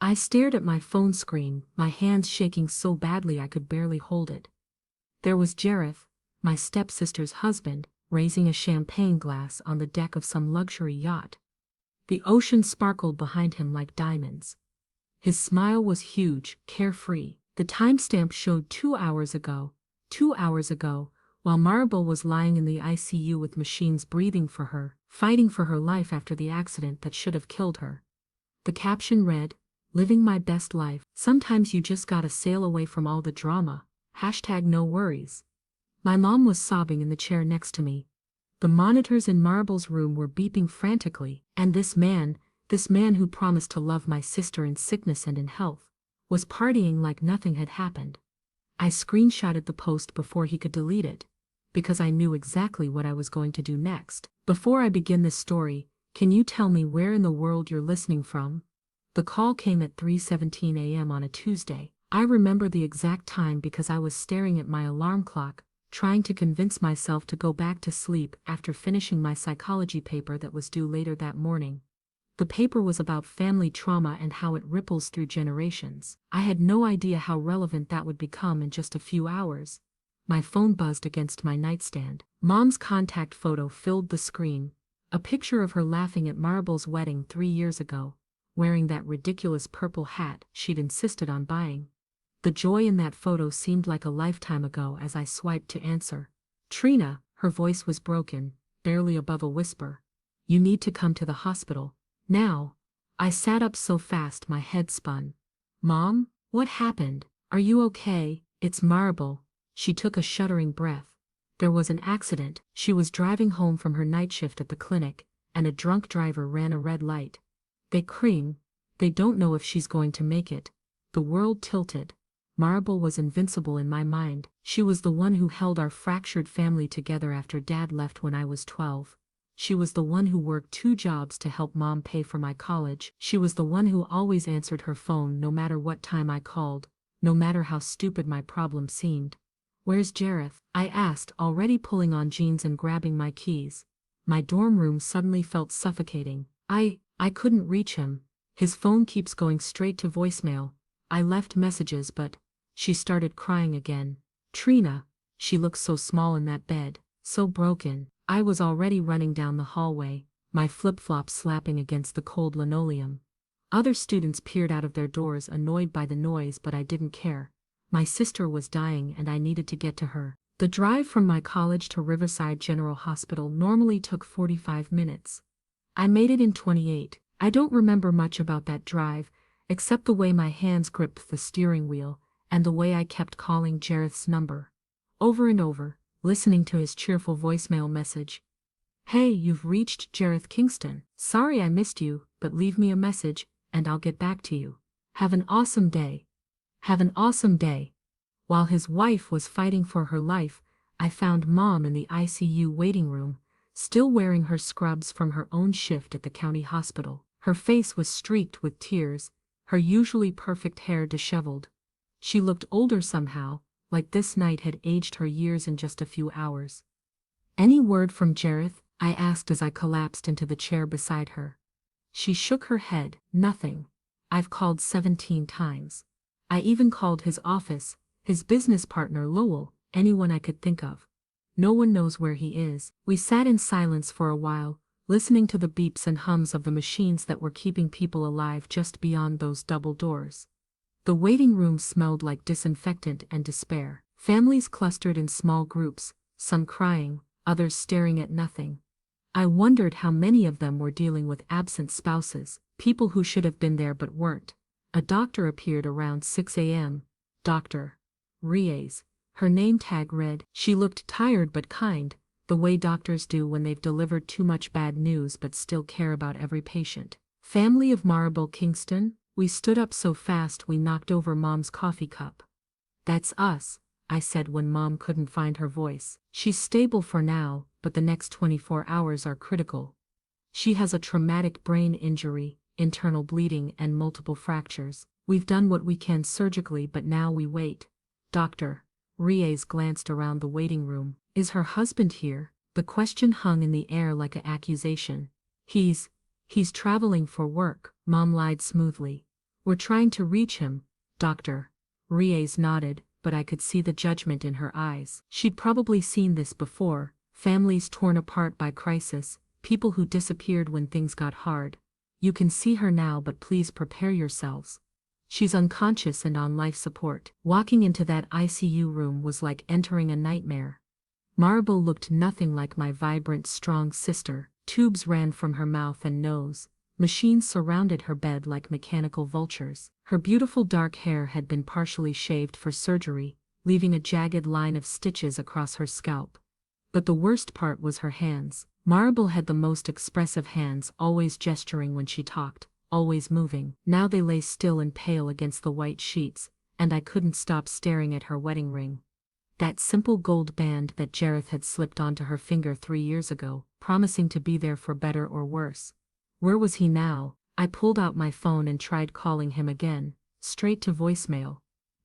I stared at my phone screen, my hands shaking so badly I could barely hold it. There was Jareth, my stepsister's husband, raising a champagne glass on the deck of some luxury yacht. The ocean sparkled behind him like diamonds. His smile was huge, carefree. The timestamp showed 2 hours ago. 2 hours ago, while Marble was lying in the ICU with machines breathing for her, fighting for her life after the accident that should have killed her. The caption read, "Living my best life. Sometimes you just gotta sail away from all the drama. #no worries." My mom was sobbing in the chair next to me. The monitors in Marble's room were beeping frantically, and this man who promised to love my sister in sickness and in health, was partying like nothing had happened. I screenshotted the post before he could delete it, because I knew exactly what I was going to do next. Before I begin this story, can you tell me where in the world you're listening from? The call came at 3:17 a.m. on a Tuesday. I remember the exact time because I was staring at my alarm clock, trying to convince myself to go back to sleep after finishing my psychology paper that was due later that morning. The paper was about family trauma and how it ripples through generations. I had no idea how relevant that would become in just a few hours. My phone buzzed against my nightstand. Mom's contact photo filled the screen, a picture of her laughing at Marble's wedding 3 years ago, wearing that ridiculous purple hat she'd insisted on buying. The joy in that photo seemed like a lifetime ago as I swiped to answer. "Trina," her voice was broken, barely above a whisper. "You need to come to the hospital. Now." I sat up so fast my head spun. "Mom, what happened? Are you okay?" "It's Marble." She took a shuddering breath. "There was an accident." She was driving home from her night shift at the clinic, and a drunk driver ran a red light. They don't know if she's going to make it." The world tilted. Marble was invincible in my mind. She was the one who held our fractured family together after Dad left when I was 12. She was the one who worked 2 jobs to help Mom pay for my college. She was the one who always answered her phone no matter what time I called, no matter how stupid my problem seemed. "Where's Jareth?" I asked, already pulling on jeans and grabbing my keys. My dorm room suddenly felt suffocating. I couldn't reach him. His phone keeps going straight to voicemail. I left messages but... She started crying again. "Trina." She looked so small in that bed, so broken. I was already running down the hallway, my flip-flops slapping against the cold linoleum. Other students peered out of their doors annoyed by the noise, but I didn't care. My sister was dying and I needed to get to her. The drive from my college to Riverside General Hospital normally took 45 minutes. I made it in 28. I don't remember much about that drive, except the way my hands gripped the steering wheel, and the way I kept calling Jareth's number. Over and over, listening to his cheerful voicemail message. "Hey, you've reached Jareth Kingston. Sorry I missed you, but leave me a message, and I'll get back to you. Have an awesome day. Have an awesome day." While his wife was fighting for her life, I found Mom in the ICU waiting room, still wearing her scrubs from her own shift at the county hospital. Her face was streaked with tears, her usually perfect hair disheveled. She looked older somehow, like this night had aged her years in just a few hours. "Any word from Jareth?" I asked as I collapsed into the chair beside her. She shook her head. "Nothing. I've called 17 times. I even called his office, his business partner Lowell, anyone I could think of. No one knows where he is." We sat in silence for a while, listening to the beeps and hums of the machines that were keeping people alive just beyond those double doors. The waiting room smelled like disinfectant and despair. Families clustered in small groups, some crying, others staring at nothing. I wondered how many of them were dealing with absent spouses, people who should have been there but weren't. A doctor appeared around 6 a.m. Dr. Reyes. Her name tag read. She looked tired but kind, the way doctors do when they've delivered too much bad news but still care about every patient. "Family of Marble Kingston?" We stood up so fast we knocked over Mom's coffee cup. "That's us," I said when Mom couldn't find her voice. "She's stable for now, but the next 24 hours are critical. She has a traumatic brain injury, internal bleeding and multiple fractures. We've done what we can surgically but now we wait." Dr. Reyes glanced around the waiting room. "Is her husband here?" The question hung in the air like an accusation. He's traveling for work," Mom lied smoothly. We're trying to reach him, Doctor. Reyes nodded, but I could see the judgment in her eyes. She'd probably seen this before, families torn apart by crisis, people who disappeared when things got hard. You can see her now, but please prepare yourselves. She's unconscious and on life support. Walking into that ICU room was like entering a nightmare. Maribel looked nothing like my vibrant, strong sister. Tubes ran from her mouth and nose. Machines surrounded her bed like mechanical vultures. Her beautiful dark hair had been partially shaved for surgery, leaving a jagged line of stitches across her scalp. But the worst part was her hands. Maribel had the most expressive hands, always gesturing when she talked, always moving. Now they lay still and pale against the white sheets, and I couldn't stop staring at her wedding ring. That simple gold band that Jareth had slipped onto her finger 3 years ago, promising to be there for better or worse. Where was he now? I pulled out my phone and tried calling him again, straight to voicemail.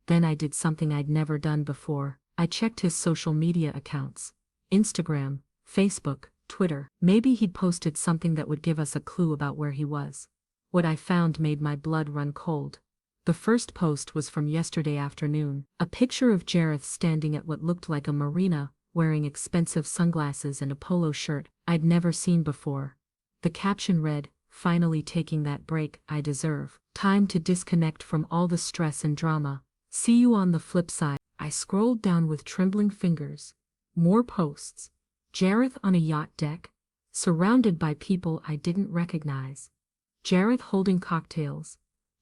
Then I did something I'd never done before. I checked his social media accounts. Instagram, Facebook, Twitter. Maybe he'd posted something that would give us a clue about where he was. What I found made my blood run cold. The first post was from yesterday afternoon, a picture of Jareth standing at what looked like a marina, wearing expensive sunglasses and a polo shirt I'd never seen before. The caption read, "Finally taking that break I deserve. Time to disconnect from all the stress and drama. See you on the flip side." I scrolled down with trembling fingers. More posts. Jareth on a yacht deck, surrounded by people I didn't recognize. Jareth holding cocktails.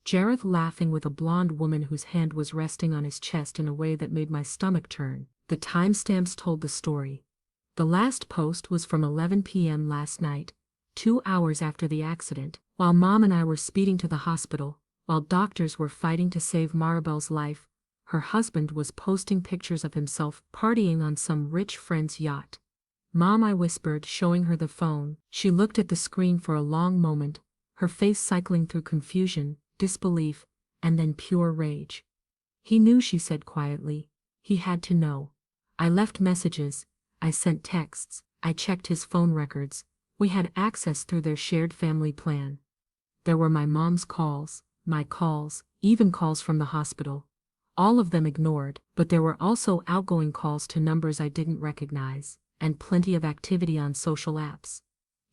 Jareth laughing with a blonde woman whose hand was resting on his chest in a way that made my stomach turn. The timestamps told the story. The last post was from 11 p.m. last night, 2 hours after the accident, while Mom and I were speeding to the hospital, while doctors were fighting to save Maribel's life. Her husband was posting pictures of himself partying on some rich friend's yacht. "Mom," I whispered, showing her the phone. She looked at the screen for a long moment, her face cycling through confusion, disbelief, and then pure rage. "He knew," she said quietly. "He had to know. I left messages, I sent texts, I checked his phone records. We had access through their shared family plan. There were my mom's calls, my calls, even calls from the hospital. All of them ignored, but there were also outgoing calls to numbers I didn't recognize, and plenty of activity on social apps.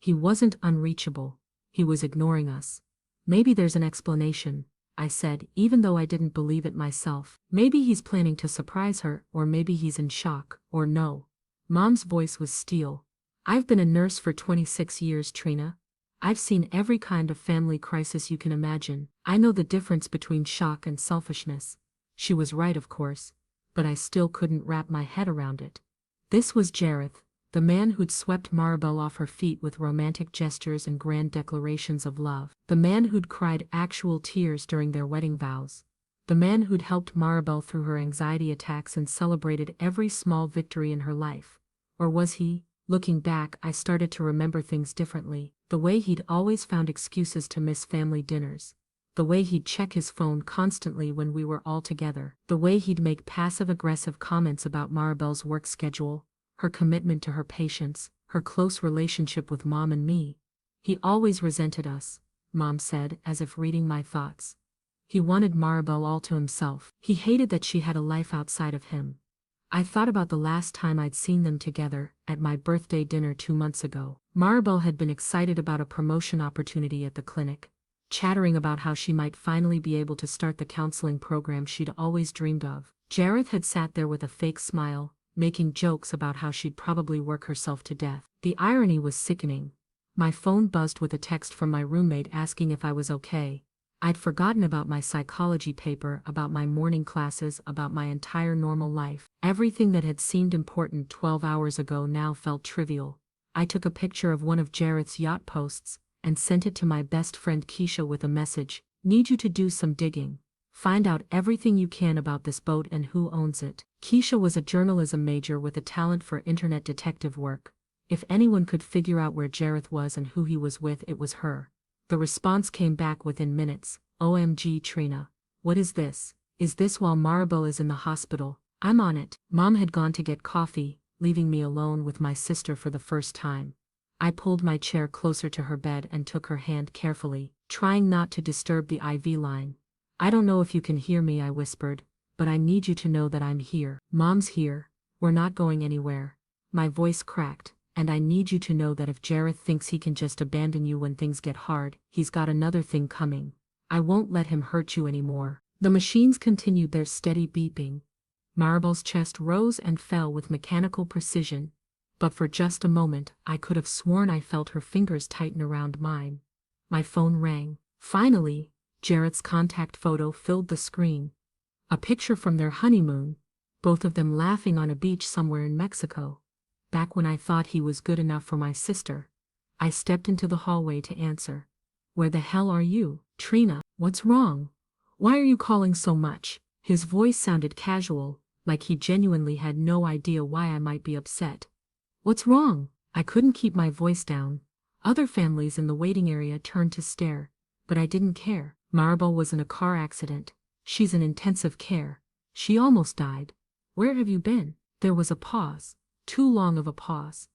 He wasn't unreachable. He was ignoring us. Maybe there's an explanation," I said, even though I didn't believe it myself. "Maybe he's planning to surprise her, or maybe he's in shock, or no." Mom's voice was steel. "I've been a nurse for 26 years, Trina. I've seen every kind of family crisis you can imagine. I know the difference between shock and selfishness." She was right, of course, but I still couldn't wrap my head around it. This was Jareth, the man who'd swept Maribel off her feet with romantic gestures and grand declarations of love. The man who'd cried actual tears during their wedding vows. The man who'd helped Maribel through her anxiety attacks and celebrated every small victory in her life. Or was he? Looking back, I started to remember things differently. The way he'd always found excuses to miss family dinners. The way he'd check his phone constantly when we were all together. The way he'd make passive-aggressive comments about Maribel's work schedule, her commitment to her patients, her close relationship with Mom and me. "He always resented us," Mom said, as if reading my thoughts. "He wanted Maribel all to himself. He hated that she had a life outside of him." I thought about the last time I'd seen them together, at my birthday dinner 2 months ago. Maribel had been excited about a promotion opportunity at the clinic, chattering about how she might finally be able to start the counseling program she'd always dreamed of. Jareth had sat there with a fake smile, making jokes about how she'd probably work herself to death. The irony was sickening. My phone buzzed with a text from my roommate asking if I was okay. I'd forgotten about my psychology paper, about my morning classes, about my entire normal life. Everything that had seemed important 12 hours ago now felt trivial. I took a picture of one of Jareth's yacht posts and sent it to my best friend Keisha with a message: "Need you to do some digging. Find out everything you can about this boat and who owns it." Keisha was a journalism major with a talent for internet detective work. If anyone could figure out where Jareth was and who he was with, it was her. The response came back within minutes. "OMG, Trina. What is this? Is this while Maribel is in the hospital? I'm on it." Mom had gone to get coffee, leaving me alone with my sister for the first time. I pulled my chair closer to her bed and took her hand carefully, trying not to disturb the IV line. I don't know if you can hear me, I whispered, but I need you to know that I'm here. Mom's here. We're not going anywhere. My voice cracked, and I need you to know that if Jareth thinks he can just abandon you when things get hard, he's got another thing coming. I won't let him hurt you anymore. The machines continued their steady beeping. Maribel's chest rose and fell with mechanical precision, but for just a moment I could have sworn I felt her fingers tighten around mine. My phone rang. Finally, Jareth's contact photo filled the screen. A picture from their honeymoon, both of them laughing on a beach somewhere in Mexico. Back when I thought he was good enough for my sister. I stepped into the hallway to answer. Where the hell are you, Trina? What's wrong? Why are you calling so much? His voice sounded casual, like he genuinely had no idea why I might be upset. What's wrong? I couldn't keep my voice down. Other families in the waiting area turned to stare, but I didn't care. Maribel was in a car accident. She's in intensive care. She almost died. Where have you been? There was a pause. Too long of a pause.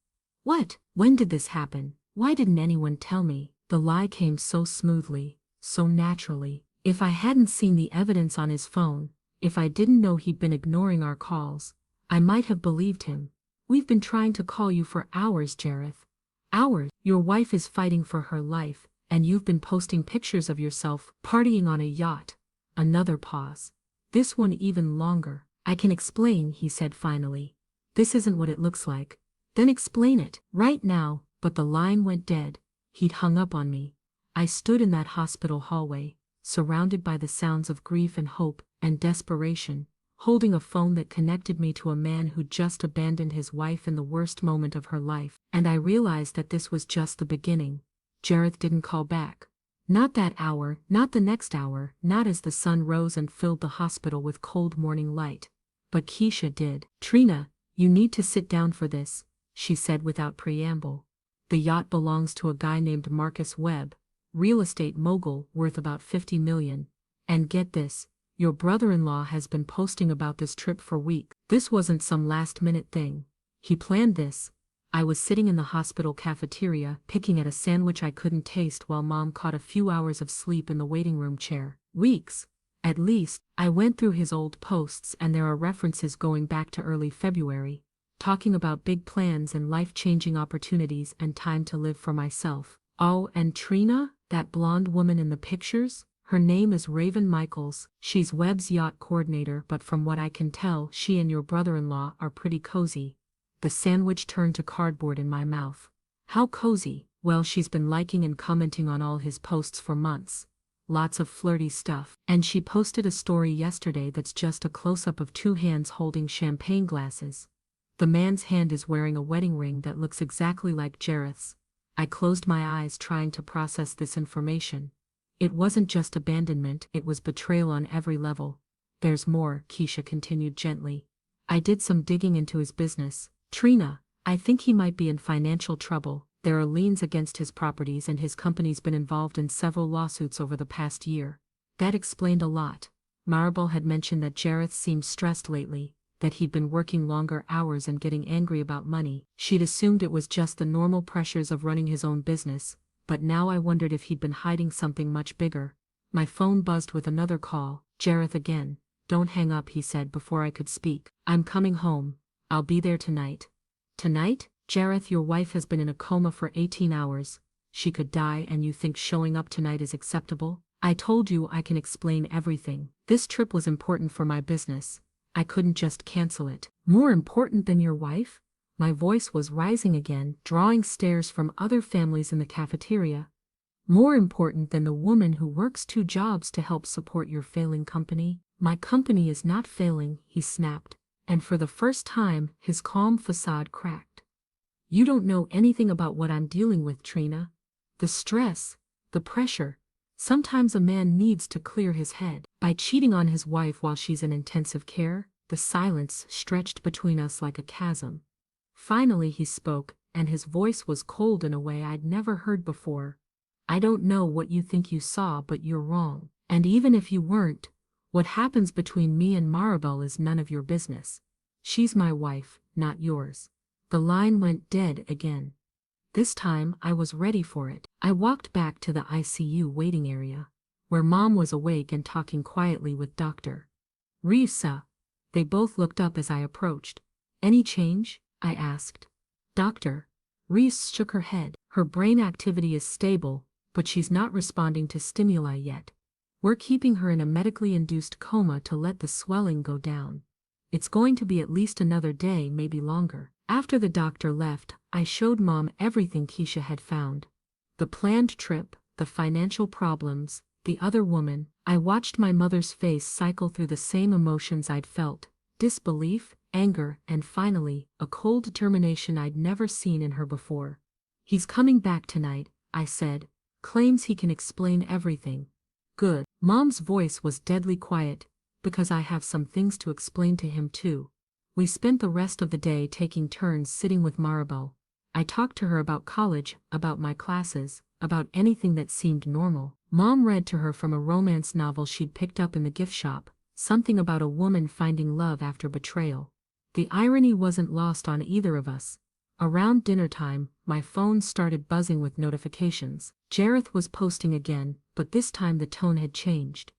What? When did this happen? Why didn't anyone tell me? The lie came so smoothly, so naturally. If I hadn't seen the evidence on his phone, if I didn't know he'd been ignoring our calls, I might have believed him. We've been trying to call you for hours, Jareth. Hours. Your wife is fighting for her life, and you've been posting pictures of yourself partying on a yacht. Another pause. This one even longer. I can explain, he said finally. This isn't what it looks like. Then explain it, right now. But the line went dead. He'd hung up on me. I stood in that hospital hallway, surrounded by the sounds of grief and hope and desperation, holding a phone that connected me to a man who'd just abandoned his wife in the worst moment of her life. And I realized that this was just the beginning. Jareth didn't call back. Not that hour, not the next hour, not as the sun rose and filled the hospital with cold morning light. But Keisha did. Trina, you need to sit down for this, she said without preamble. The yacht belongs to a guy named Marcus Webb, real estate mogul worth about $50 million. And get this, your brother-in-law has been posting about this trip for weeks. This wasn't some last-minute thing. He planned this. I was sitting in the hospital cafeteria, picking at a sandwich I couldn't taste while Mom caught a few hours of sleep in the waiting room chair. Weeks. At least. I went through his old posts and there are references going back to early February, talking about big plans and life-changing opportunities and time to live for myself. Oh, and Trina, that blonde woman in the pictures? Her name is Raven Michaels. She's Webb's yacht coordinator, but from what I can tell, she and your brother-in-law are pretty cozy. The sandwich turned to cardboard in my mouth. How cozy? Well, she's been liking and commenting on all his posts for months. Lots of flirty stuff. And she posted a story yesterday that's just a close-up of two hands holding champagne glasses. The man's hand is wearing a wedding ring that looks exactly like Jareth's. I closed my eyes trying to process this information. It wasn't just abandonment, it was betrayal on every level. There's more, Keisha continued gently. I did some digging into his business. Trina, I think he might be in financial trouble. There are liens against his properties and his company's been involved in several lawsuits over the past year. That explained a lot. Maribel had mentioned that Jareth seemed stressed lately, that he'd been working longer hours and getting angry about money. She'd assumed it was just the normal pressures of running his own business, but now I wondered if he'd been hiding something much bigger. My phone buzzed with another call. Jareth again. Don't hang up, he said before I could speak. I'm coming home. I'll be there tonight. Tonight? Jareth, your wife has been in a coma for 18 hours. She could die and you think showing up tonight is acceptable? I told you I can explain everything. This trip was important for my business. I couldn't just cancel it. More important than your wife? My voice was rising again, drawing stares from other families in the cafeteria. More important than the woman who works 2 jobs to help support your failing company? My company is not failing, he snapped. And for the first time, his calm facade cracked. You don't know anything about what I'm dealing with, Trina. The stress, the pressure. Sometimes a man needs to clear his head. By cheating on his wife while she's in intensive care, the silence stretched between us like a chasm. Finally he spoke, and his voice was cold in a way I'd never heard before. I don't know what you think you saw, but you're wrong. And even if you weren't, what happens between me and Maribel is none of your business. She's my wife, not yours. The line went dead again. This time I was ready for it. I walked back to the ICU waiting area. where Mom was awake and talking quietly with Dr. Reesa. They both looked up as I approached. Any change? I asked. Dr. Reese shook her head. Her brain activity is stable, but she's not responding to stimuli yet. We're keeping her in a medically induced coma to let the swelling go down. It's going to be at least another day, maybe longer. After the doctor left, I showed Mom everything Keisha had found. The planned trip, the financial problems, the other woman. I watched my mother's face cycle through the same emotions I'd felt: disbelief, anger, and finally, a cold determination I'd never seen in her before. He's coming back tonight, I said. Claims he can explain everything. Good. Mom's voice was deadly quiet, because I have some things to explain to him too. We spent the rest of the day taking turns sitting with Maribel. I talked to her about college, about my classes, about anything that seemed normal. Mom read to her from a romance novel she'd picked up in the gift shop, something about a woman finding love after betrayal. The irony wasn't lost on either of us. Around dinner time, my phone started buzzing with notifications. Jareth was posting again, but this time the tone had changed.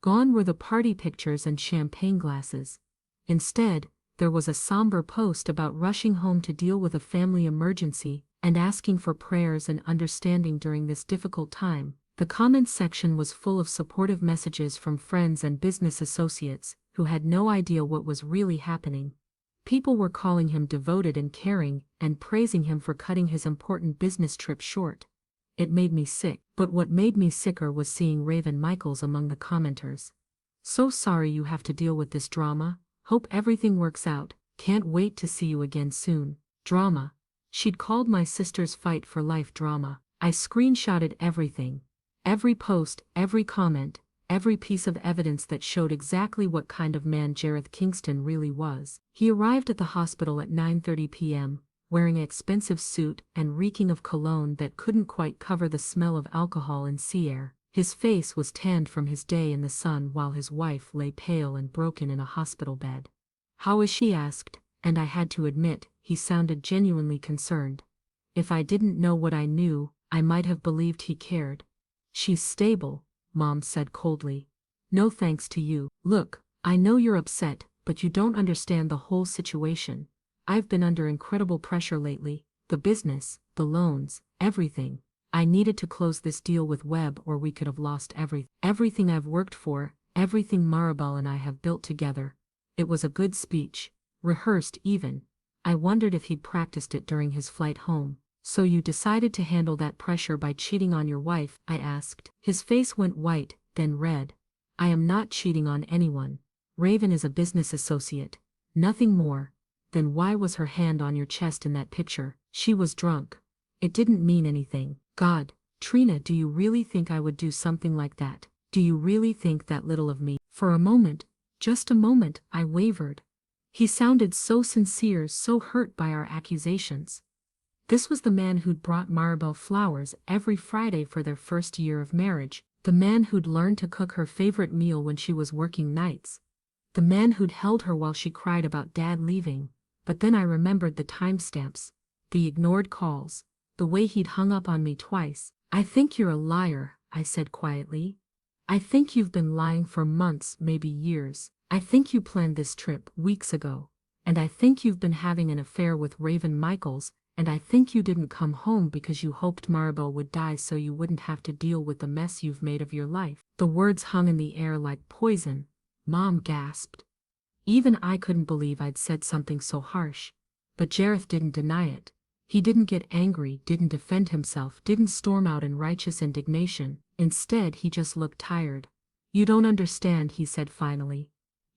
Gone were the party pictures and champagne glasses. Instead, there was a somber post about rushing home to deal with a family emergency and asking for prayers and understanding during this difficult time. The comments section was full of supportive messages from friends and business associates who had no idea what was really happening. People were calling him devoted and caring and praising him for cutting his important business trip short. It made me sick, but what made me sicker was seeing Raven Michaels among the commenters. So sorry you have to deal with this drama. Hope everything works out. Can't wait to see you again soon. Drama. She'd called my sister's fight for life drama. I screenshotted everything. Every post, every comment, every piece of evidence that showed exactly what kind of man Jareth Kingston really was. He arrived at the hospital at 9:30 p.m., wearing an expensive suit and reeking of cologne that couldn't quite cover the smell of alcohol and sea air. His face was tanned from his day in the sun while his wife lay pale and broken in a hospital bed. How is she? Asked, and I had to admit, he sounded genuinely concerned. If I didn't know what I knew, I might have believed he cared. She's stable, Mom said coldly. No thanks to you. Look, I know you're upset, but you don't understand the whole situation. I've been under incredible pressure lately. The business, the loans, everything. I needed to close this deal with Webb or we could have lost everything I've worked for, everything Maribel and I have built together. It was a good speech, rehearsed even. I wondered if he'd practiced it during his flight home. So you decided to handle that pressure by cheating on your wife? I asked. His face went white, then red. I am not cheating on anyone. Raven is a business associate. Nothing more. Then why was her hand on your chest in that picture? She was drunk. It didn't mean anything. God, Trina, do you really think I would do something like that? Do you really think that little of me? For a moment, just a moment, I wavered. He sounded so sincere, so hurt by our accusations. This was the man who'd brought Maribel flowers every Friday for their first year of marriage, the man who'd learned to cook her favorite meal when she was working nights, the man who'd held her while she cried about Dad leaving. But then I remembered the timestamps, the ignored calls, the way he'd hung up on me twice. I think you're a liar, I said quietly. I think you've been lying for months, maybe years. I think you planned this trip weeks ago. And I think you've been having an affair with Raven Michaels, and I think you didn't come home because you hoped Maribel would die so you wouldn't have to deal with the mess you've made of your life. The words hung in the air like poison. Mom gasped. Even I couldn't believe I'd said something so harsh. But Jareth didn't deny it. He didn't get angry, didn't defend himself, didn't storm out in righteous indignation. Instead, he just looked tired. You don't understand, he said finally.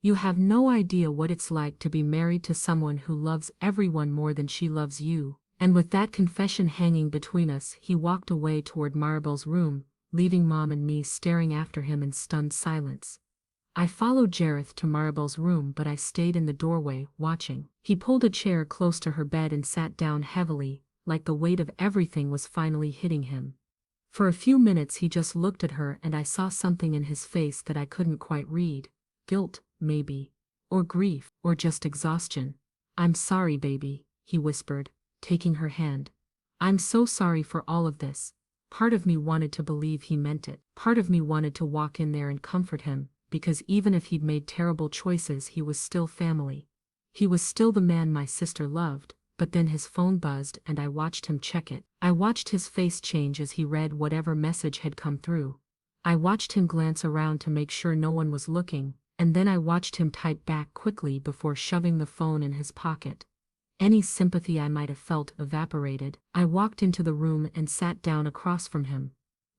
You have no idea what it's like to be married to someone who loves everyone more than she loves you. And with that confession hanging between us, he walked away toward Maribel's room, leaving Mom and me staring after him in stunned silence. I followed Jareth to Maribel's room, but I stayed in the doorway, watching. He pulled a chair close to her bed and sat down heavily, like the weight of everything was finally hitting him. For a few minutes he just looked at her, and I saw something in his face that I couldn't quite read. Guilt, maybe. Or grief, or just exhaustion. I'm sorry, baby, he whispered, taking her hand. I'm so sorry for all of this. Part of me wanted to believe he meant it. Part of me wanted to walk in there and comfort him, because even if he'd made terrible choices, he was still family. He was still the man my sister loved. But then his phone buzzed and I watched him check it. I watched his face change as he read whatever message had come through. I watched him glance around to make sure no one was looking, and then I watched him type back quickly before shoving the phone in his pocket. Any sympathy I might have felt evaporated. I walked into the room and sat down across from him.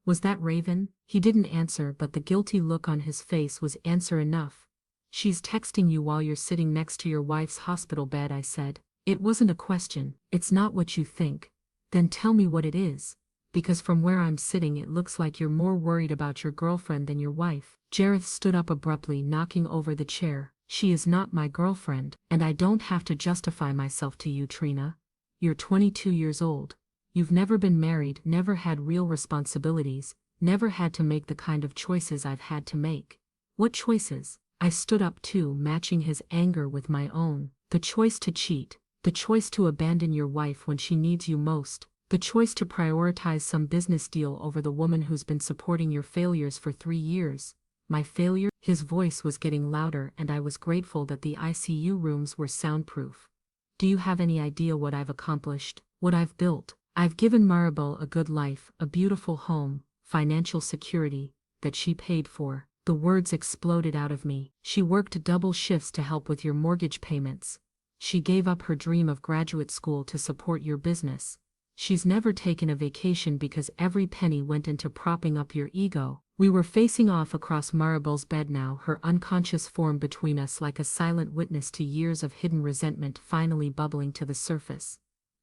Was that Raven? He didn't answer, but the guilty look on his face was answer enough. She's texting you while you're sitting next to your wife's hospital bed, I said. It wasn't a question. It's not what you think. Then tell me what it is. Because from where I'm sitting it looks like you're more worried about your girlfriend than your wife. Jareth stood up abruptly, knocking over the chair. She is not my girlfriend, and I don't have to justify myself to you, Trina. You're 22 years old. You've never been married, never had real responsibilities, never had to make the kind of choices I've had to make. What choices? I stood up too, matching his anger with my own. The choice to cheat. The choice to abandon your wife when she needs you most. The choice to prioritize some business deal over the woman who's been supporting your failures for 3 years. My failure? His voice was getting louder and I was grateful that the ICU rooms were soundproof. Do you have any idea what I've accomplished? What I've built? I've given Maribel a good life, a beautiful home, financial security, that she paid for. The words exploded out of me. She worked double shifts to help with your mortgage payments. She gave up her dream of graduate school to support your business. She's never taken a vacation because every penny went into propping up your ego. We were facing off across Maribel's bed now, her unconscious form between us like a silent witness to years of hidden resentment finally bubbling to the surface.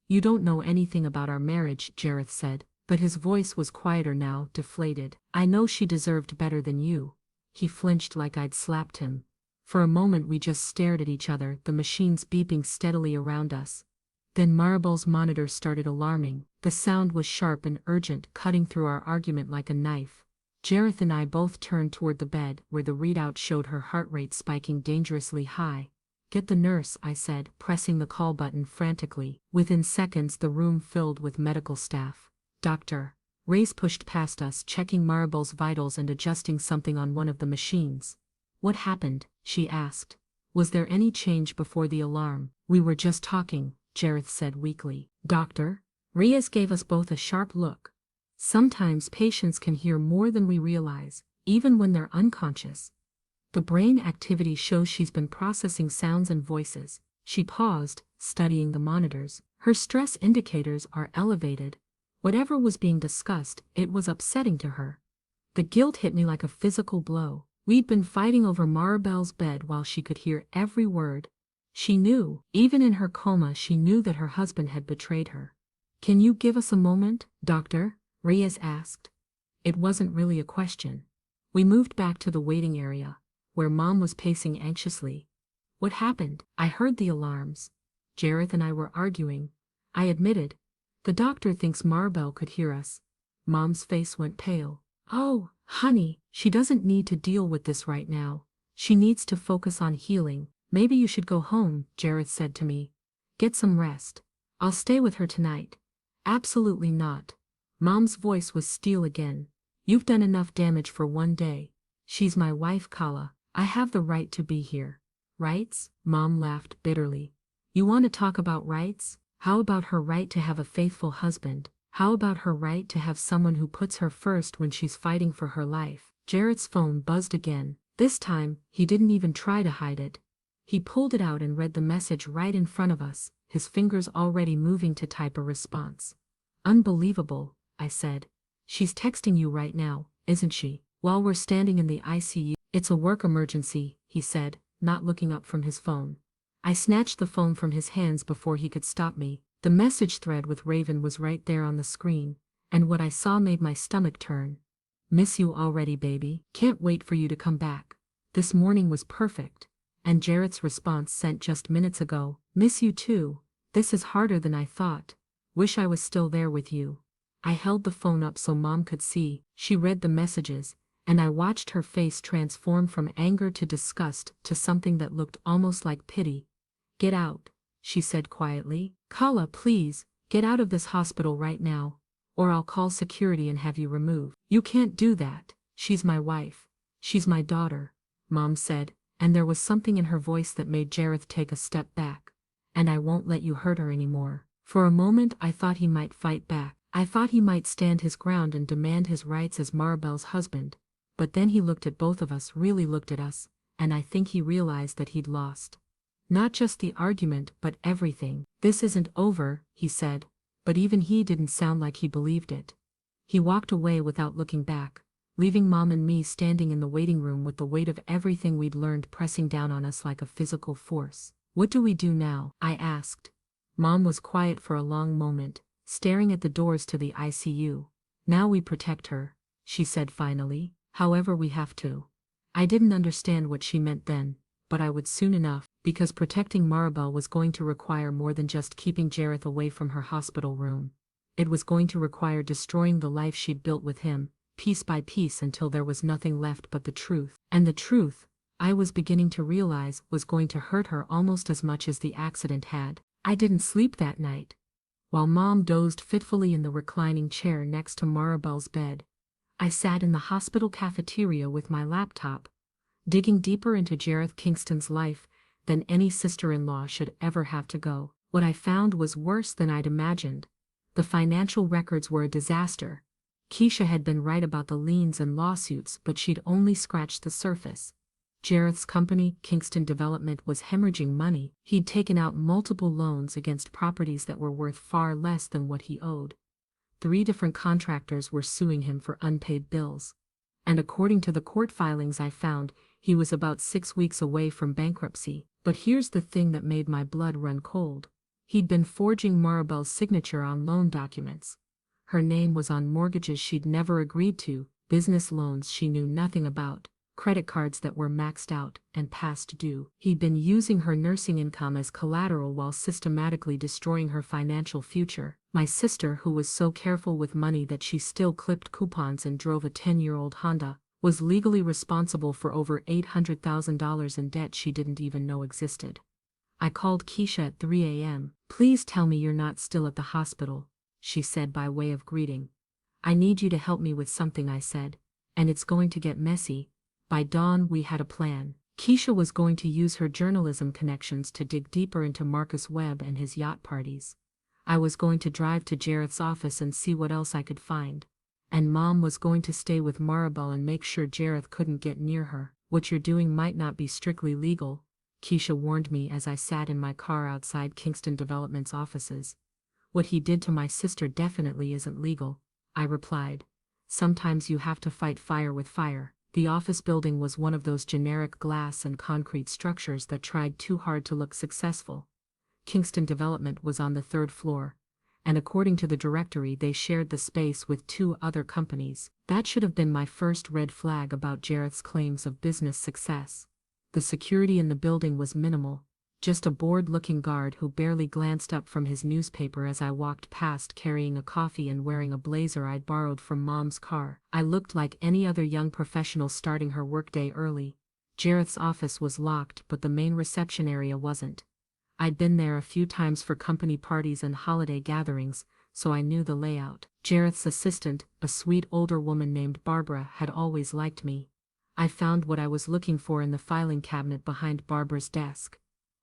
You don't know anything about our marriage, Jareth said, but his voice was quieter now, deflated. I know she deserved better than you. He flinched like I'd slapped him. For a moment we just stared at each other, the machines beeping steadily around us. Then Maribel's monitor started alarming. The sound was sharp and urgent, cutting through our argument like a knife. Jareth and I both turned toward the bed, where the readout showed her heart rate spiking dangerously high. Get the nurse, I said, pressing the call button frantically. Within seconds the room filled with medical staff. Doctor. Reyes pushed past us, checking Maribel's vitals and adjusting something on one of the machines. What happened? She asked. Was there any change before the alarm? We were just talking, Jareth said weakly. Doctor? Reyes gave us both a sharp look. Sometimes patients can hear more than we realize, even when they're unconscious. The brain activity shows she's been processing sounds and voices. She paused, studying the monitors. Her stress indicators are elevated. Whatever was being discussed, it was upsetting to her. The guilt hit me like a physical blow. We'd been fighting over Maribel's bed while she could hear every word. She knew, even in her coma, she knew that her husband had betrayed her. Can you give us a moment, doctor? Reyes asked. It wasn't really a question. We moved back to the waiting area, where Mom was pacing anxiously. What happened? I heard the alarms. Jareth and I were arguing. I admitted. The doctor thinks Maribel could hear us. Mom's face went pale. Oh, honey, she doesn't need to deal with this right now. She needs to focus on healing. Maybe you should go home, Jareth said to me. Get some rest. I'll stay with her tonight. Absolutely not. Mom's voice was steel again. You've done enough damage for one day. She's my wife, Kala. I have the right to be here. Rights? Mom laughed bitterly. You want to talk about rights? How about her right to have a faithful husband? How about her right to have someone who puts her first when she's fighting for her life? Jareth's phone buzzed again. This time, he didn't even try to hide it. He pulled it out and read the message right in front of us, his fingers already moving to type a response. Unbelievable, I said. She's texting you right now, isn't she? While we're standing in the ICU. It's a work emergency, he said, not looking up from his phone. I snatched the phone from his hands before he could stop me. The message thread with Raven was right there on the screen, and what I saw made my stomach turn. Miss you already, baby. Can't wait for you to come back. This morning was perfect. And Jareth's response sent just minutes ago. Miss you too. This is harder than I thought. Wish I was still there with you. I held the phone up so Mom could see. She read the messages, and I watched her face transform from anger to disgust to something that looked almost like pity. Get out, she said quietly. Kala, please, get out of this hospital right now. or I'll call security and have you removed." "You can't do that. She's my wife. She's my daughter," Mom said, and there was something in her voice that made Jareth take a step back. "And I won't let you hurt her anymore." For a moment I thought he might fight back. I thought he might stand his ground and demand his rights as Maribel's husband. But then he looked at both of us, really looked at us, and I think he realized that he'd lost. Not just the argument, but everything. "This isn't over," he said, but even he didn't sound like he believed it. He walked away without looking back, leaving Mom and me standing in the waiting room with the weight of everything we'd learned pressing down on us like a physical force. "What do we do now?" I asked. Mom was quiet for a long moment, staring at the doors to the ICU. "Now we protect her," she said finally, "however we have to." I didn't understand what she meant then, but I would soon enough, because protecting Maribel was going to require more than just keeping Jareth away from her hospital room. It was going to require destroying the life she'd built with him, piece by piece until there was nothing left but the truth. And the truth, I was beginning to realize, was going to hurt her almost as much as the accident had. I didn't sleep that night. While Mom dozed fitfully in the reclining chair next to Maribel's bed, I sat in the hospital cafeteria with my laptop, digging deeper into Jareth Kingston's life than any sister-in-law should ever have to go. What I found was worse than I'd imagined. The financial records were a disaster. Keisha had been right about the liens and lawsuits, but she'd only scratched the surface. Jareth's company, Kingston Development, was hemorrhaging money. He'd taken out multiple loans against properties that were worth far less than what he owed. 3 different contractors were suing him for unpaid bills. And according to the court filings I found, he was about 6 weeks away from bankruptcy. But here's the thing that made my blood run cold. He'd been forging Maribel's signature on loan documents. Her name was on mortgages she'd never agreed to, business loans she knew nothing about, credit cards that were maxed out and past due. He'd been using her nursing income as collateral while systematically destroying her financial future. My sister, who was so careful with money that she still clipped coupons and drove a 10-year-old Honda, was legally responsible for over $800,000 in debt she didn't even know existed. I called Keisha at 3 a.m. "Please tell me you're not still at the hospital," she said by way of greeting. "I need you to help me with something," I said, "and it's going to get messy." By dawn we had a plan. Keisha was going to use her journalism connections to dig deeper into Marcus Webb and his yacht parties. I was going to drive to Jareth's office and see what else I could find. And Mom was going to stay with Maribel and make sure Jareth couldn't get near her. "What you're doing might not be strictly legal," Keisha warned me as I sat in my car outside Kingston Development's offices. "What he did to my sister definitely isn't legal," I replied. "Sometimes you have to fight fire with fire." The office building was one of those generic glass and concrete structures that tried too hard to look successful. Kingston Development was on the 3rd floor, and according to the directory they shared the space with 2 other companies. That should have been my first red flag about Jareth's claims of business success. The security in the building was minimal, just a bored-looking guard who barely glanced up from his newspaper as I walked past carrying a coffee and wearing a blazer I'd borrowed from Mom's car. I looked like any other young professional starting her workday early. Jareth's office was locked, but the main reception area wasn't. I'd been there a few times for company parties and holiday gatherings, so I knew the layout. Jareth's assistant, a sweet older woman named Barbara, had always liked me. I found what I was looking for in the filing cabinet behind Barbara's desk.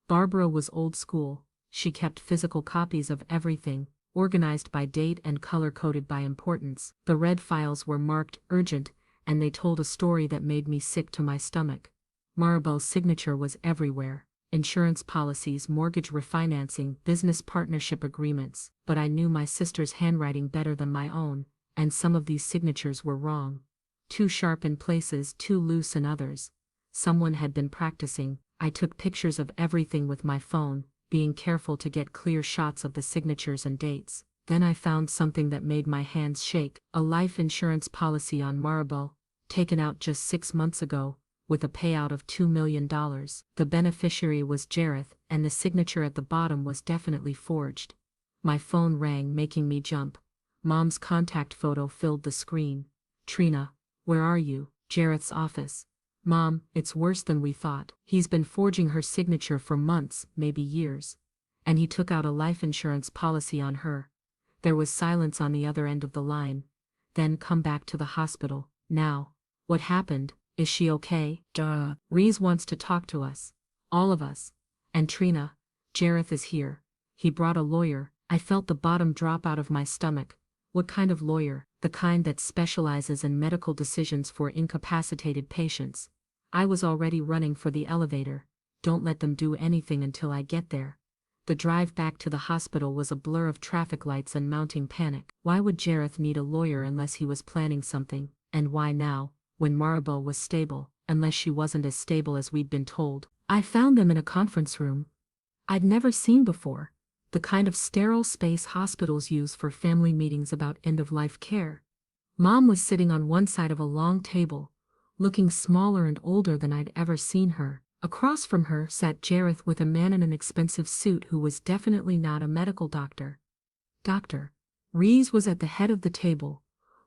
Barbara was old school. She kept physical copies of everything, organized by date and color-coded by importance. The red files were marked urgent, and they told a story that made me sick to my stomach. Maribel's signature was everywhere. Insurance policies, mortgage refinancing, business partnership agreements. But I knew my sister's handwriting better than my own, and some of these signatures were wrong. Too sharp in places, too loose in others. Someone had been practicing. I took pictures of everything with my phone, being careful to get clear shots of the signatures and dates. Then I found something that made my hands shake, a life insurance policy on Maribel, taken out just 6 months ago, with a payout of $2 million. The beneficiary was Jareth, and the signature at the bottom was definitely forged. My phone rang, making me jump. Mom's contact photo filled the screen. "Trina, where are you?" "Jareth's office." "Mom, it's worse than we thought. He's been forging her signature for months, maybe years. And he took out a life insurance policy on her. There was silence on the other end of the line. Then come back to the hospital, now. What happened? Is she okay? Duh. Reese wants to talk to us. All of us. And Trina. Jareth is here. He brought a lawyer. I felt the bottom drop out of my stomach. What kind of lawyer? The kind that specializes in medical decisions for incapacitated patients. I was already running for the elevator. Don't let them do anything until I get there. The drive back to the hospital was a blur of traffic lights and mounting panic. Why would Jareth need a lawyer unless he was planning something? And why now, when Maribel was stable, unless she wasn't as stable as we'd been told? I found them in a conference room I'd never seen before, the kind of sterile space hospitals use for family meetings about end-of-life care. Mom was sitting on one side of a long table, looking smaller and older than I'd ever seen her. Across from her sat Jareth with a man in an expensive suit who was definitely not a medical doctor. Dr. Reese was at the head of the table,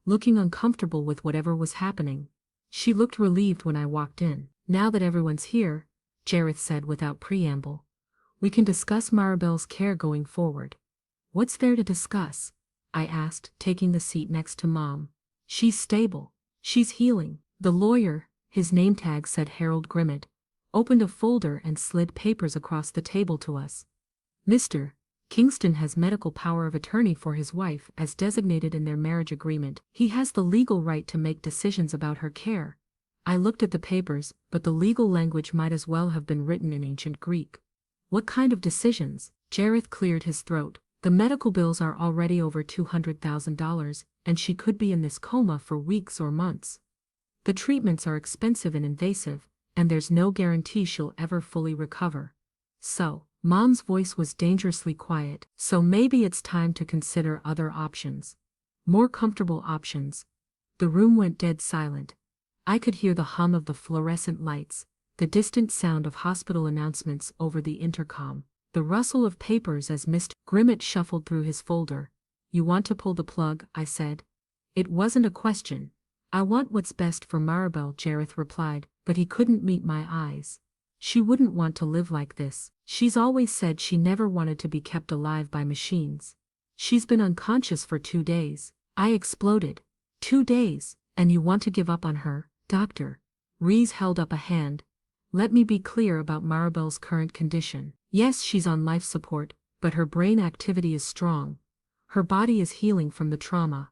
looking uncomfortable with whatever was happening. She looked relieved when I walked in. Now that everyone's here, Jareth said without preamble, we can discuss Maribel's care going forward. What's there to discuss? I asked, taking the seat next to Mom. She's stable. She's healing. The lawyer, his name tag said Harold Grimmett, opened a folder and slid papers across the table to us. Mr. Kingston has medical power of attorney for his wife as designated in their marriage agreement. He has the legal right to make decisions about her care. I looked at the papers, but the legal language might as well have been written in ancient Greek. What kind of decisions? Jareth cleared his throat. The medical bills are already over $200,000, and she could be in this coma for weeks or months. The treatments are expensive and invasive, and there's no guarantee she'll ever fully recover. So, Mom's voice was dangerously quiet, so maybe it's time to consider other options. More comfortable options. The room went dead silent. I could hear the hum of the fluorescent lights, the distant sound of hospital announcements over the intercom, the rustle of papers as Mr. Grimmett shuffled through his folder. You want to pull the plug, I said. It wasn't a question. I want what's best for Maribel, Jareth replied, but he couldn't meet my eyes. She wouldn't want to live like this. She's always said she never wanted to be kept alive by machines. She's been unconscious for 2 days. I exploded. 2 days, and you want to give up on her, Doctor? Reese held up a hand. Let me be clear about Maribel's current condition. Yes, she's on life support, but her brain activity is strong. Her body is healing from the trauma.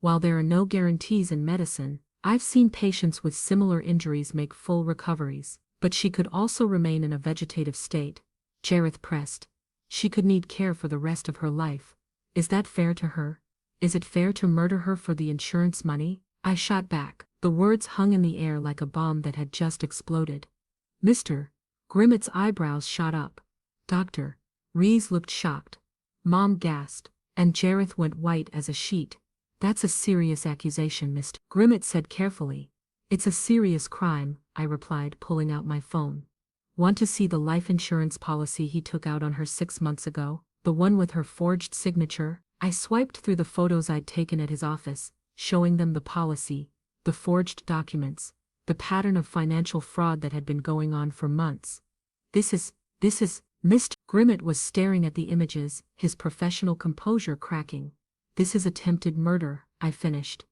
While there are no guarantees in medicine, I've seen patients with similar injuries make full recoveries, but she could also remain in a vegetative state. Jareth pressed. She could need care for the rest of her life. Is that fair to her? Is it fair to murder her for the insurance money? I shot back. The words hung in the air like a bomb that had just exploded. Mr. Grimmett's eyebrows shot up. Doctor. Reese looked shocked. Mom gasped, and Jareth went white as a sheet. That's a serious accusation, Mr. Grimmett said carefully. It's a serious crime, I replied, pulling out my phone. Want to see the life insurance policy he took out on her 6 months ago? The one with her forged signature? I swiped through the photos I'd taken at his office, showing them the policy, the forged documents, the pattern of financial fraud that had been going on for months. This is, Mr. Grimmett was staring at the images, his professional composure cracking. This is attempted murder, I finished.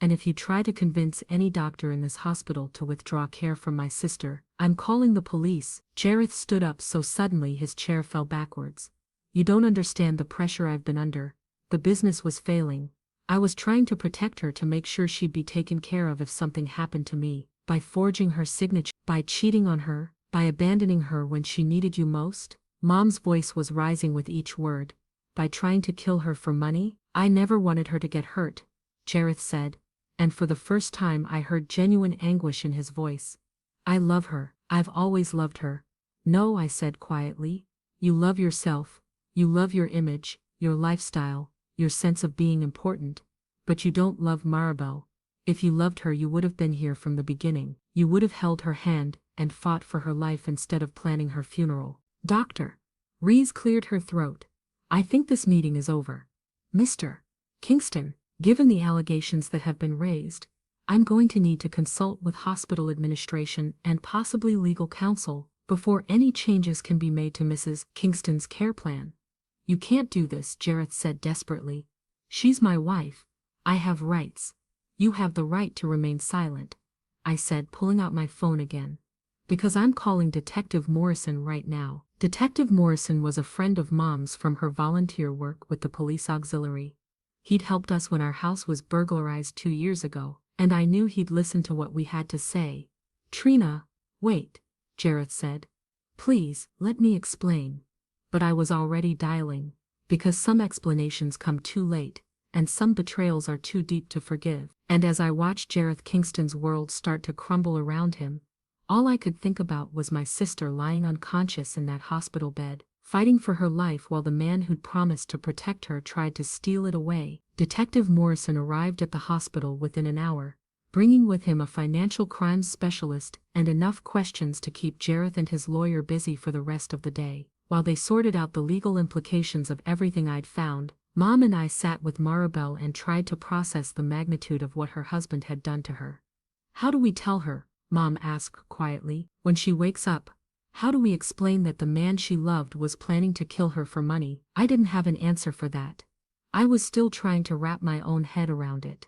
And if you try to convince any doctor in this hospital to withdraw care from my sister, I'm calling the police. Jareth stood up so suddenly his chair fell backwards. You don't understand the pressure I've been under. The business was failing. I was trying to protect her to make sure she'd be taken care of if something happened to me, by forging her signature, by cheating on her, by abandoning her when she needed you most. Mom's voice was rising with each word. By trying to kill her for money? I never wanted her to get hurt, Jareth said, and for the first time I heard genuine anguish in his voice. I love her. I've always loved her. No, I said quietly. You love yourself. You love your image, your lifestyle, your sense of being important. But you don't love Maribel. If you loved her, you would have been here from the beginning. You would have held her hand and fought for her life instead of planning her funeral. Doctor. Reese cleared her throat. I think this meeting is over. Mr. Kingston, given the allegations that have been raised, I'm going to need to consult with hospital administration and possibly legal counsel before any changes can be made to Mrs. Kingston's care plan. You can't do this, Jareth said desperately. She's my wife. I have rights. You have the right to remain silent, I said, pulling out my phone again. Because I'm calling Detective Morrison right now. Detective Morrison was a friend of Mom's from her volunteer work with the police auxiliary. He'd helped us when our house was burglarized 2 years ago, and I knew he'd listen to what we had to say. Trina, wait, Jareth said. Please, let me explain. But I was already dialing, because some explanations come too late, and some betrayals are too deep to forgive. And as I watched Jareth Kingston's world start to crumble around him, all I could think about was my sister lying unconscious in that hospital bed, fighting for her life while the man who'd promised to protect her tried to steal it away. Detective Morrison arrived at the hospital within an hour, bringing with him a financial crimes specialist and enough questions to keep Jareth and his lawyer busy for the rest of the day. While they sorted out the legal implications of everything I'd found, Mom and I sat with Maribel and tried to process the magnitude of what her husband had done to her. How do we tell her, Mom asked quietly, when she wakes up? How do we explain that the man she loved was planning to kill her for money? I didn't have an answer for that. I was still trying to wrap my own head around it.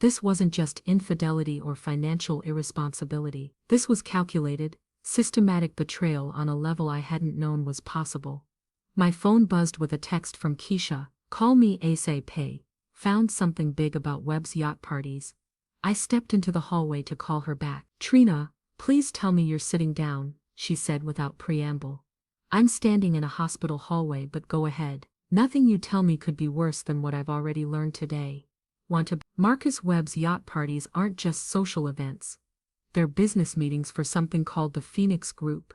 This wasn't just infidelity or financial irresponsibility. This was calculated, systematic betrayal on a level I hadn't known was possible. My phone buzzed with a text from Keisha. Call me ASAP. Found something big about Webb's yacht parties. I stepped into the hallway to call her back. Trina, please tell me you're sitting down, she said without preamble. I'm standing in a hospital hallway, but go ahead. Nothing you tell me could be worse than what I've already learned today. Marcus Webb's yacht parties aren't just social events. They're business meetings for something called the Phoenix Group.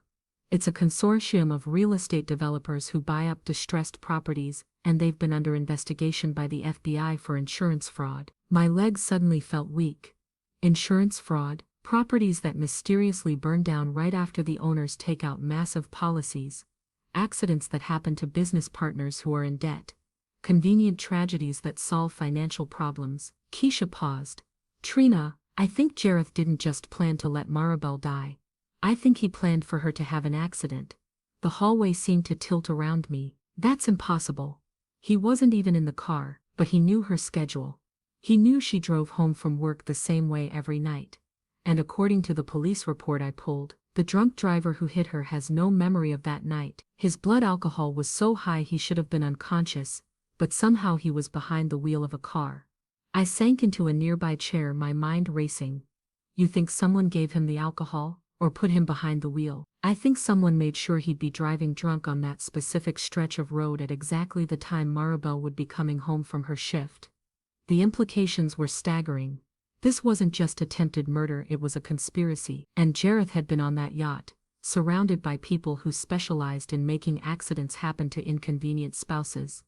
It's a consortium of real estate developers who buy up distressed properties, and they've been under investigation by the FBI for insurance fraud. My legs suddenly felt weak. Insurance fraud, properties that mysteriously burn down right after the owners take out massive policies, accidents that happen to business partners who are in debt, convenient tragedies that solve financial problems. Keisha paused. Trina, I think Jareth didn't just plan to let Maribel die. I think he planned for her to have an accident. The hallway seemed to tilt around me. That's impossible. He wasn't even in the car, but he knew her schedule. He knew she drove home from work the same way every night. And according to the police report I pulled, the drunk driver who hit her has no memory of that night. His blood alcohol was so high he should have been unconscious, but somehow he was behind the wheel of a car. I sank into a nearby chair, my mind racing. You think someone gave him the alcohol, or put him behind the wheel? I think someone made sure he'd be driving drunk on that specific stretch of road at exactly the time Maribel would be coming home from her shift. The implications were staggering. This wasn't just attempted murder, it was a conspiracy. And Jareth had been on that yacht, surrounded by people who specialized in making accidents happen to inconvenient spouses.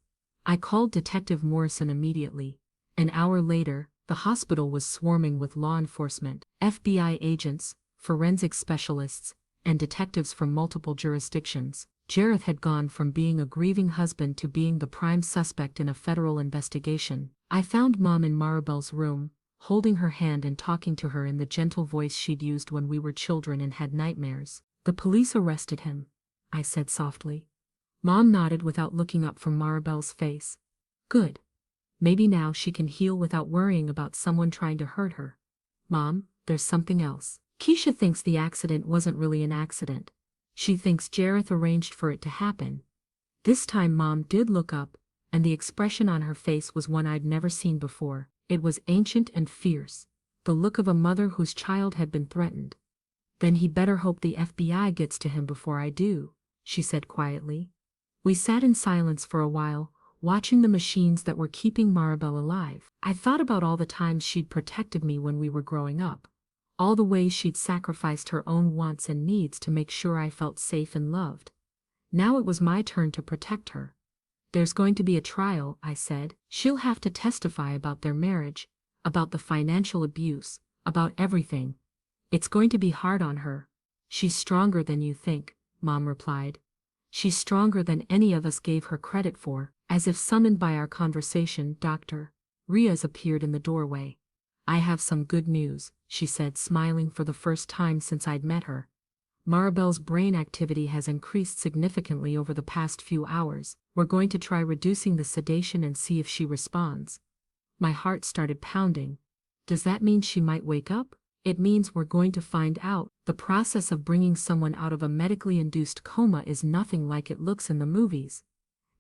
I called Detective Morrison immediately. An hour later, the hospital was swarming with law enforcement, FBI agents, forensic specialists, and detectives from multiple jurisdictions. Jareth had gone from being a grieving husband to being the prime suspect in a federal investigation. I found Mom in Maribel's room, holding her hand and talking to her in the gentle voice she'd used when we were children and had nightmares. The police arrested him, I said softly. Mom nodded without looking up from Maribel's face. Good. Maybe now she can heal without worrying about someone trying to hurt her. Mom, there's something else. Keisha thinks the accident wasn't really an accident. She thinks Jareth arranged for it to happen. This time Mom did look up, and the expression on her face was one I'd never seen before. It was ancient and fierce, the look of a mother whose child had been threatened. Then he'd better hope the FBI gets to him before I do, she said quietly. We sat in silence for a while, watching the machines that were keeping Maribel alive. I thought about all the times she'd protected me when we were growing up. All the ways she'd sacrificed her own wants and needs to make sure I felt safe and loved. Now it was my turn to protect her. There's going to be a trial, I said. She'll have to testify about their marriage, about the financial abuse, about everything. It's going to be hard on her. She's stronger than you think, Mom replied. She's stronger than any of us gave her credit for. As if summoned by our conversation, Dr. Riaz appeared in the doorway. I have some good news, she said, smiling for the first time since I'd met her. Maribel's brain activity has increased significantly over the past few hours. We're going to try reducing the sedation and see if she responds. My heart started pounding. Does that mean she might wake up? It means we're going to find out. The process of bringing someone out of a medically induced coma is nothing like it looks in the movies.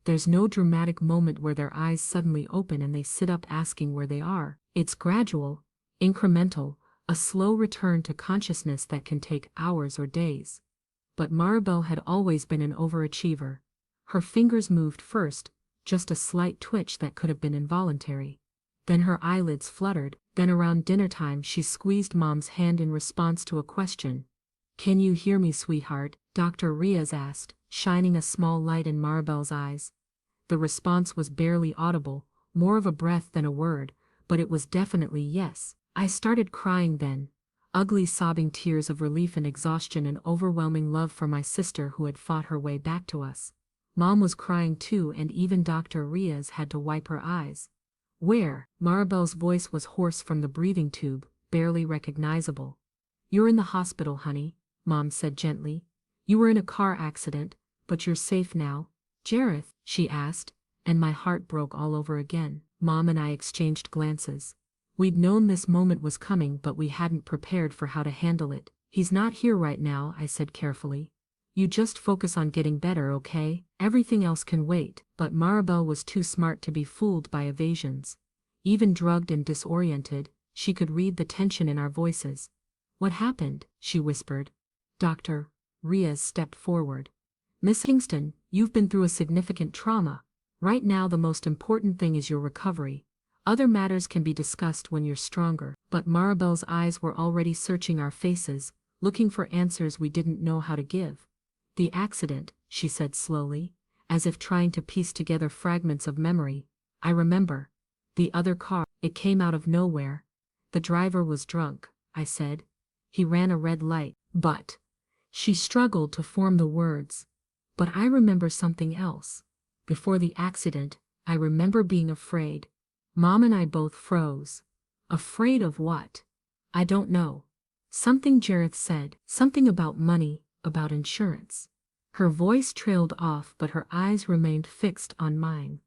There's no dramatic moment where their eyes suddenly open and they sit up asking where they are. It's gradual, incremental, a slow return to consciousness that can take hours or days. But Maribel had always been an overachiever. Her fingers moved first, just a slight twitch that could have been involuntary. Then her eyelids fluttered. Then around dinner time she squeezed Mom's hand in response to a question. "Can you hear me, sweetheart?" Dr. Riaz asked, shining a small light in Maribel's eyes. The response was barely audible, more of a breath than a word, but it was definitely yes. I started crying then, ugly sobbing tears of relief and exhaustion and overwhelming love for my sister who had fought her way back to us. Mom was crying too, and even Dr. Riaz had to wipe her eyes. "Where?" Maribel's voice was hoarse from the breathing tube, barely recognizable. "You're in the hospital, honey," Mom said gently. "You were in a car accident, but you're safe now." "Jareth?" she asked, and my heart broke all over again. Mom and I exchanged glances. We'd known this moment was coming, but we hadn't prepared for how to handle it. "He's not here right now," I said carefully. "You just focus on getting better, okay? Everything else can wait." But Maribel was too smart to be fooled by evasions. Even drugged and disoriented, she could read the tension in our voices. "What happened?" she whispered. Dr. Riaz stepped forward. "Miss Kingston, you've been through a significant trauma. Right now the most important thing is your recovery. Other matters can be discussed when you're stronger." But Maribel's eyes were already searching our faces, looking for answers we didn't know how to give. "The accident," she said slowly, as if trying to piece together fragments of memory. "I remember. The other car, it came out of nowhere. The driver was drunk," I said. "He ran a red light." "But..." She struggled to form the words. "But I remember something else. Before the accident, I remember being afraid." Mom and I both froze. "Afraid of what?" "I don't know. Something Jareth said. Something about money, about insurance." Her voice trailed off, but her eyes remained fixed on mine.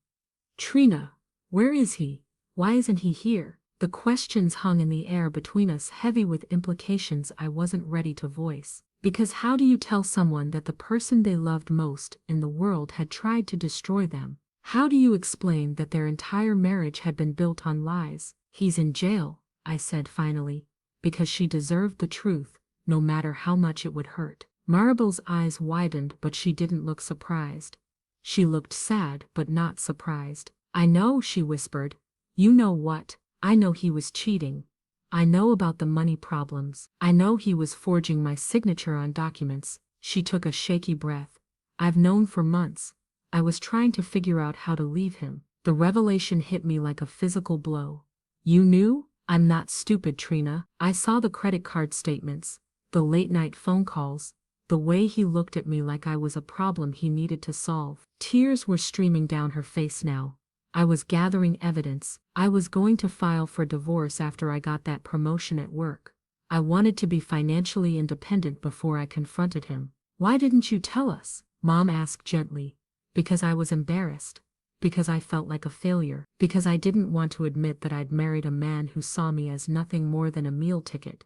"Trina, where is he? Why isn't he here?" The questions hung in the air between us, heavy with implications I wasn't ready to voice. Because how do you tell someone that the person they loved most in the world had tried to destroy them? How do you explain that their entire marriage had been built on lies? "He's in jail," I said finally, because she deserved the truth, no matter how much it would hurt. Maribel's eyes widened, but she didn't look surprised. She looked sad, but not surprised. "I know," she whispered. "You know what? I know he was cheating. I know about the money problems. I know he was forging my signature on documents." She took a shaky breath. "I've known for months. I was trying to figure out how to leave him." The revelation hit me like a physical blow. "You knew?" "I'm not stupid, Trina. I saw the credit card statements, the late-night phone calls, the way he looked at me like I was a problem he needed to solve." Tears were streaming down her face now. "I was gathering evidence. I was going to file for divorce after I got that promotion at work. I wanted to be financially independent before I confronted him." "Why didn't you tell us?" Mom asked gently. "Because I was embarrassed. Because I felt like a failure. Because I didn't want to admit that I'd married a man who saw me as nothing more than a meal ticket."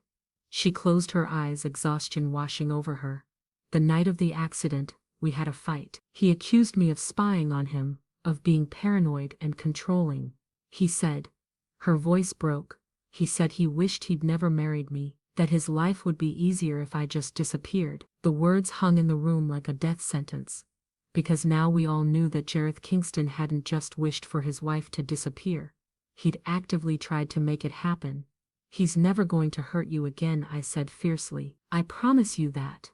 She closed her eyes, exhaustion washing over her. "The night of the accident, we had a fight. He accused me of spying on him, of being paranoid and controlling. He said," her voice broke, "he said he wished he'd never married me, that his life would be easier if I just disappeared." The words hung in the room like a death sentence. Because now we all knew that Jareth Kingston hadn't just wished for his wife to disappear. He'd actively tried to make it happen. "He's never going to hurt you again," I said fiercely. "I promise you that."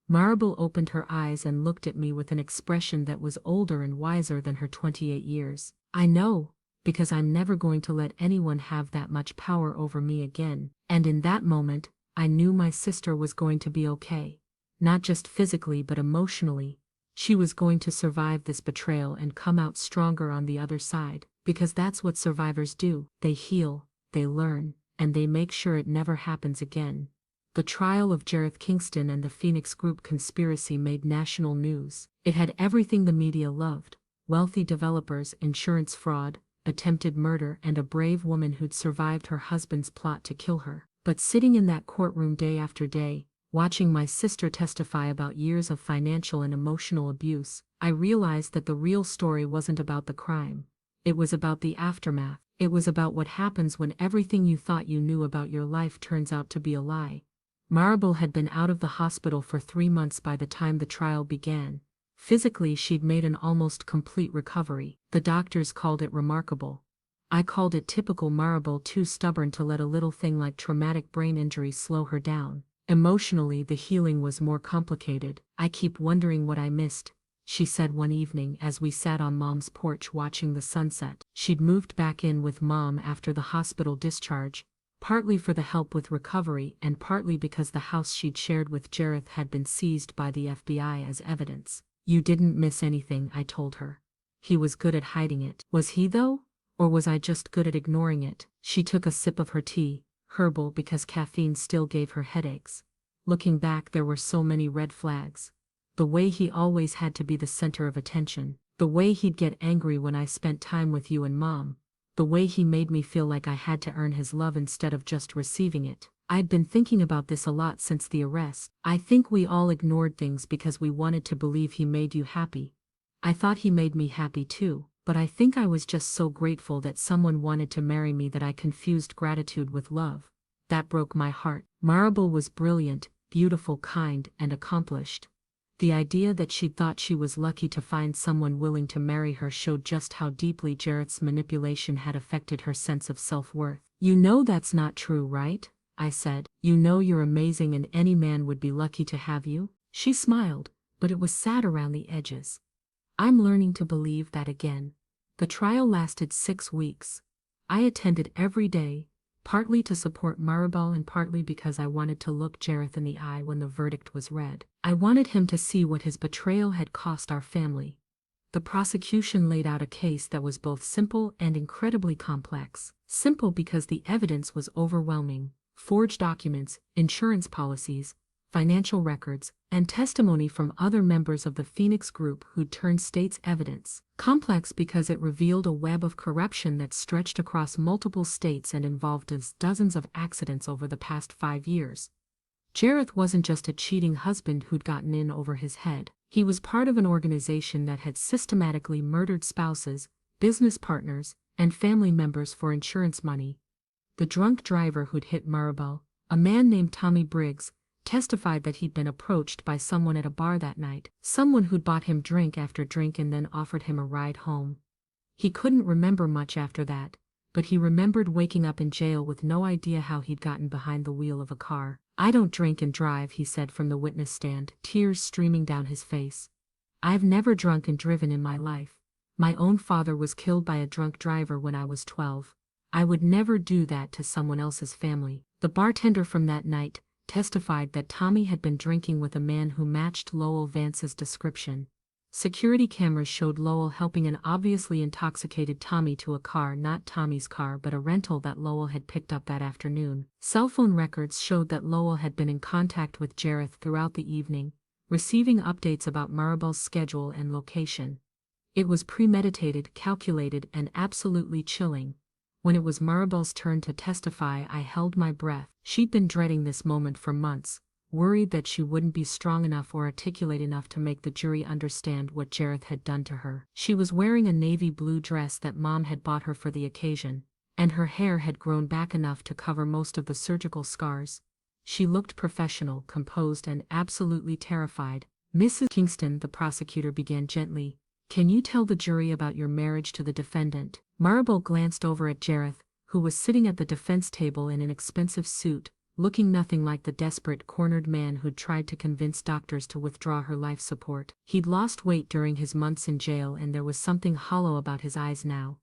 Maribel opened her eyes and looked at me with an expression that was older and wiser than her 28 years. "I know, because I'm never going to let anyone have that much power over me again." And in that moment, I knew my sister was going to be okay. Not just physically but emotionally. She was going to survive this betrayal and come out stronger on the other side, because that's what survivors do. They heal, they learn, and they make sure it never happens again. The trial of Jareth Kingston and the Phoenix Group conspiracy made national news. It had everything the media loved: wealthy developers, insurance fraud, attempted murder, and a brave woman who'd survived her husband's plot to kill her. But sitting in that courtroom day after day, watching my sister testify about years of financial and emotional abuse, I realized that the real story wasn't about the crime. It was about the aftermath. It was about what happens when everything you thought you knew about your life turns out to be a lie. Maribel had been out of the hospital for 3 months by the time the trial began. Physically, she'd made an almost complete recovery. The doctors called it remarkable. I called it typical Maribel, too stubborn to let a little thing like traumatic brain injury slow her down. Emotionally, the healing was more complicated. "I keep wondering what I missed," she said one evening as we sat on Mom's porch watching the sunset. She'd moved back in with Mom after the hospital discharge, partly for the help with recovery and partly because the house she'd shared with Jareth had been seized by the FBI as evidence. "You didn't miss anything," I told her. "He was good at hiding it." Was he, though? Or was I just good at ignoring it? She took a sip of her tea, herbal because caffeine still gave her headaches. Looking back, there were so many red flags. The way he always had to be the center of attention. The way he'd get angry when I spent time with you and Mom. The way he made me feel like I had to earn his love instead of just receiving it. I'd been thinking about this a lot since the arrest. I think we all ignored things because we wanted to believe he made you happy. I thought he made me happy too, but I think I was just so grateful that someone wanted to marry me that I confused gratitude with love. That broke my heart. Maribel was brilliant, beautiful, kind, and accomplished. The idea that she'd thought she was lucky to find someone willing to marry her showed just how deeply Jareth's manipulation had affected her sense of self-worth. "You know that's not true, right?" I said. "You know you're amazing and any man would be lucky to have you?" She smiled, but it was sad around the edges. "I'm learning to believe that again." The trial lasted 6 weeks. I attended every day, partly to support Maribel and partly because I wanted to look Jareth in the eye when the verdict was read. I wanted him to see what his betrayal had cost our family. The prosecution laid out a case that was both simple and incredibly complex. Simple because the evidence was overwhelming: forged documents, insurance policies, financial records, and testimony from other members of the Phoenix Group who'd turned state's evidence. Complex because it revealed a web of corruption that stretched across multiple states and involved dozens of accidents over the past 5 years. Jareth wasn't just a cheating husband who'd gotten in over his head. He was part of an organization that had systematically murdered spouses, business partners, and family members for insurance money. The drunk driver who'd hit Maribel, a man named Tommy Briggs, testified that he'd been approached by someone at a bar that night, someone who'd bought him drink after drink and then offered him a ride home. He couldn't remember much after that, but he remembered waking up in jail with no idea how he'd gotten behind the wheel of a car. "I don't drink and drive," he said from the witness stand, tears streaming down his face. "I've never drunk and driven in my life. My own father was killed by a drunk driver when I was 12. I would never do that to someone else's family." The bartender from that night testified that Tommy had been drinking with a man who matched Lowell Vance's description. Security cameras showed Lowell helping an obviously intoxicated Tommy to a car, not Tommy's car but a rental that Lowell had picked up that afternoon. Cell phone records showed that Lowell had been in contact with Jareth throughout the evening, receiving updates about Maribel's schedule and location. It was premeditated, calculated, and absolutely chilling. When it was Maribel's turn to testify, I held my breath. She'd been dreading this moment for months, worried that she wouldn't be strong enough or articulate enough to make the jury understand what Jareth had done to her. She was wearing a navy blue dress that Mom had bought her for the occasion, and her hair had grown back enough to cover most of the surgical scars. She looked professional, composed, and absolutely terrified. "Mrs. Kingston," the prosecutor began gently, "can you tell the jury about your marriage to the defendant?" Maribel glanced over at Jareth, who was sitting at the defense table in an expensive suit, looking nothing like the desperate, cornered man who'd tried to convince doctors to withdraw her life support. He'd lost weight during his months in jail and there was something hollow about his eyes now.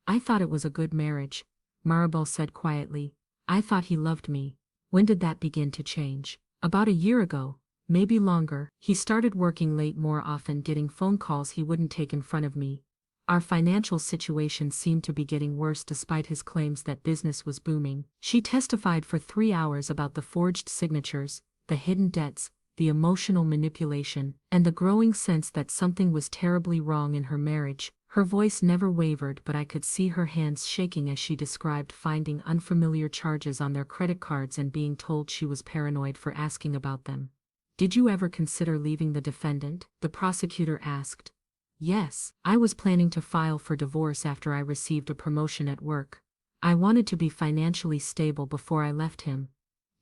"I thought it was a good marriage," Maribel said quietly. "I thought he loved me." "When did that begin to change?" "About a year ago, maybe longer. He started working late more often, getting phone calls he wouldn't take in front of me. Our financial situation seemed to be getting worse despite his claims that business was booming. She testified for 3 hours about the forged signatures, the hidden debts, the emotional manipulation, and the growing sense that something was terribly wrong in her marriage. Her voice never wavered, but I could see her hands shaking as she described finding unfamiliar charges on their credit cards and being told she was paranoid for asking about them. "Did you ever consider leaving the defendant?" the prosecutor asked. "Yes, I was planning to file for divorce after I received a promotion at work. I wanted to be financially stable before I left him."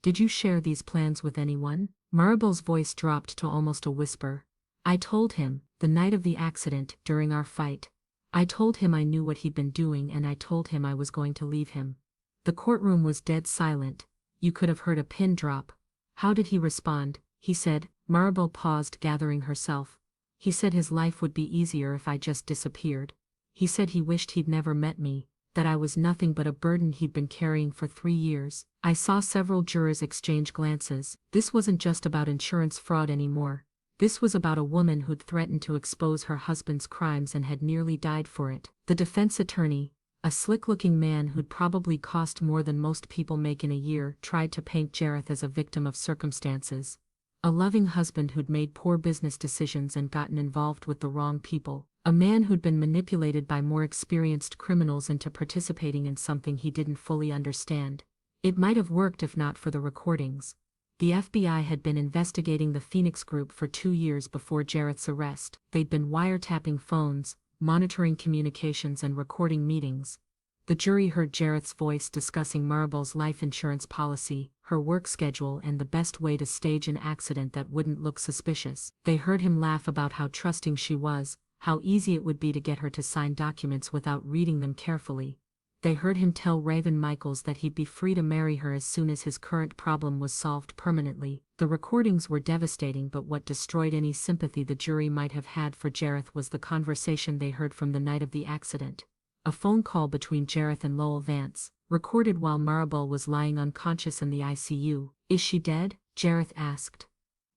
"Did you share these plans with anyone?" Maribel's voice dropped to almost a whisper. "I told him, the night of the accident, during our fight. I told him I knew what he'd been doing and I told him I was going to leave him." The courtroom was dead silent. You could have heard a pin drop. "How did he respond?" "He said," Maribel paused, gathering herself. "He said his life would be easier if I just disappeared. He said he wished he'd never met me, that I was nothing but a burden he'd been carrying for 3 years. I saw several jurors exchange glances. This wasn't just about insurance fraud anymore. This was about a woman who'd threatened to expose her husband's crimes and had nearly died for it. The defense attorney, a slick-looking man who'd probably cost more than most people make in a year, tried to paint Jareth as a victim of circumstances. A loving husband who'd made poor business decisions and gotten involved with the wrong people. A man who'd been manipulated by more experienced criminals into participating in something he didn't fully understand. It might have worked if not for the recordings. The FBI had been investigating the Phoenix Group for 2 years before Jareth's arrest. They'd been wiretapping phones, monitoring communications and recording meetings. The jury heard Jareth's voice discussing Maribel's life insurance policy, her work schedule and the best way to stage an accident that wouldn't look suspicious. They heard him laugh about how trusting she was, how easy it would be to get her to sign documents without reading them carefully. They heard him tell Raven Michaels that he'd be free to marry her as soon as his current problem was solved permanently. The recordings were devastating, but what destroyed any sympathy the jury might have had for Jareth was the conversation they heard from the night of the accident. A phone call between Jareth and Lowell Vance, recorded while Maribel was lying unconscious in the ICU. "Is she dead?" Jareth asked.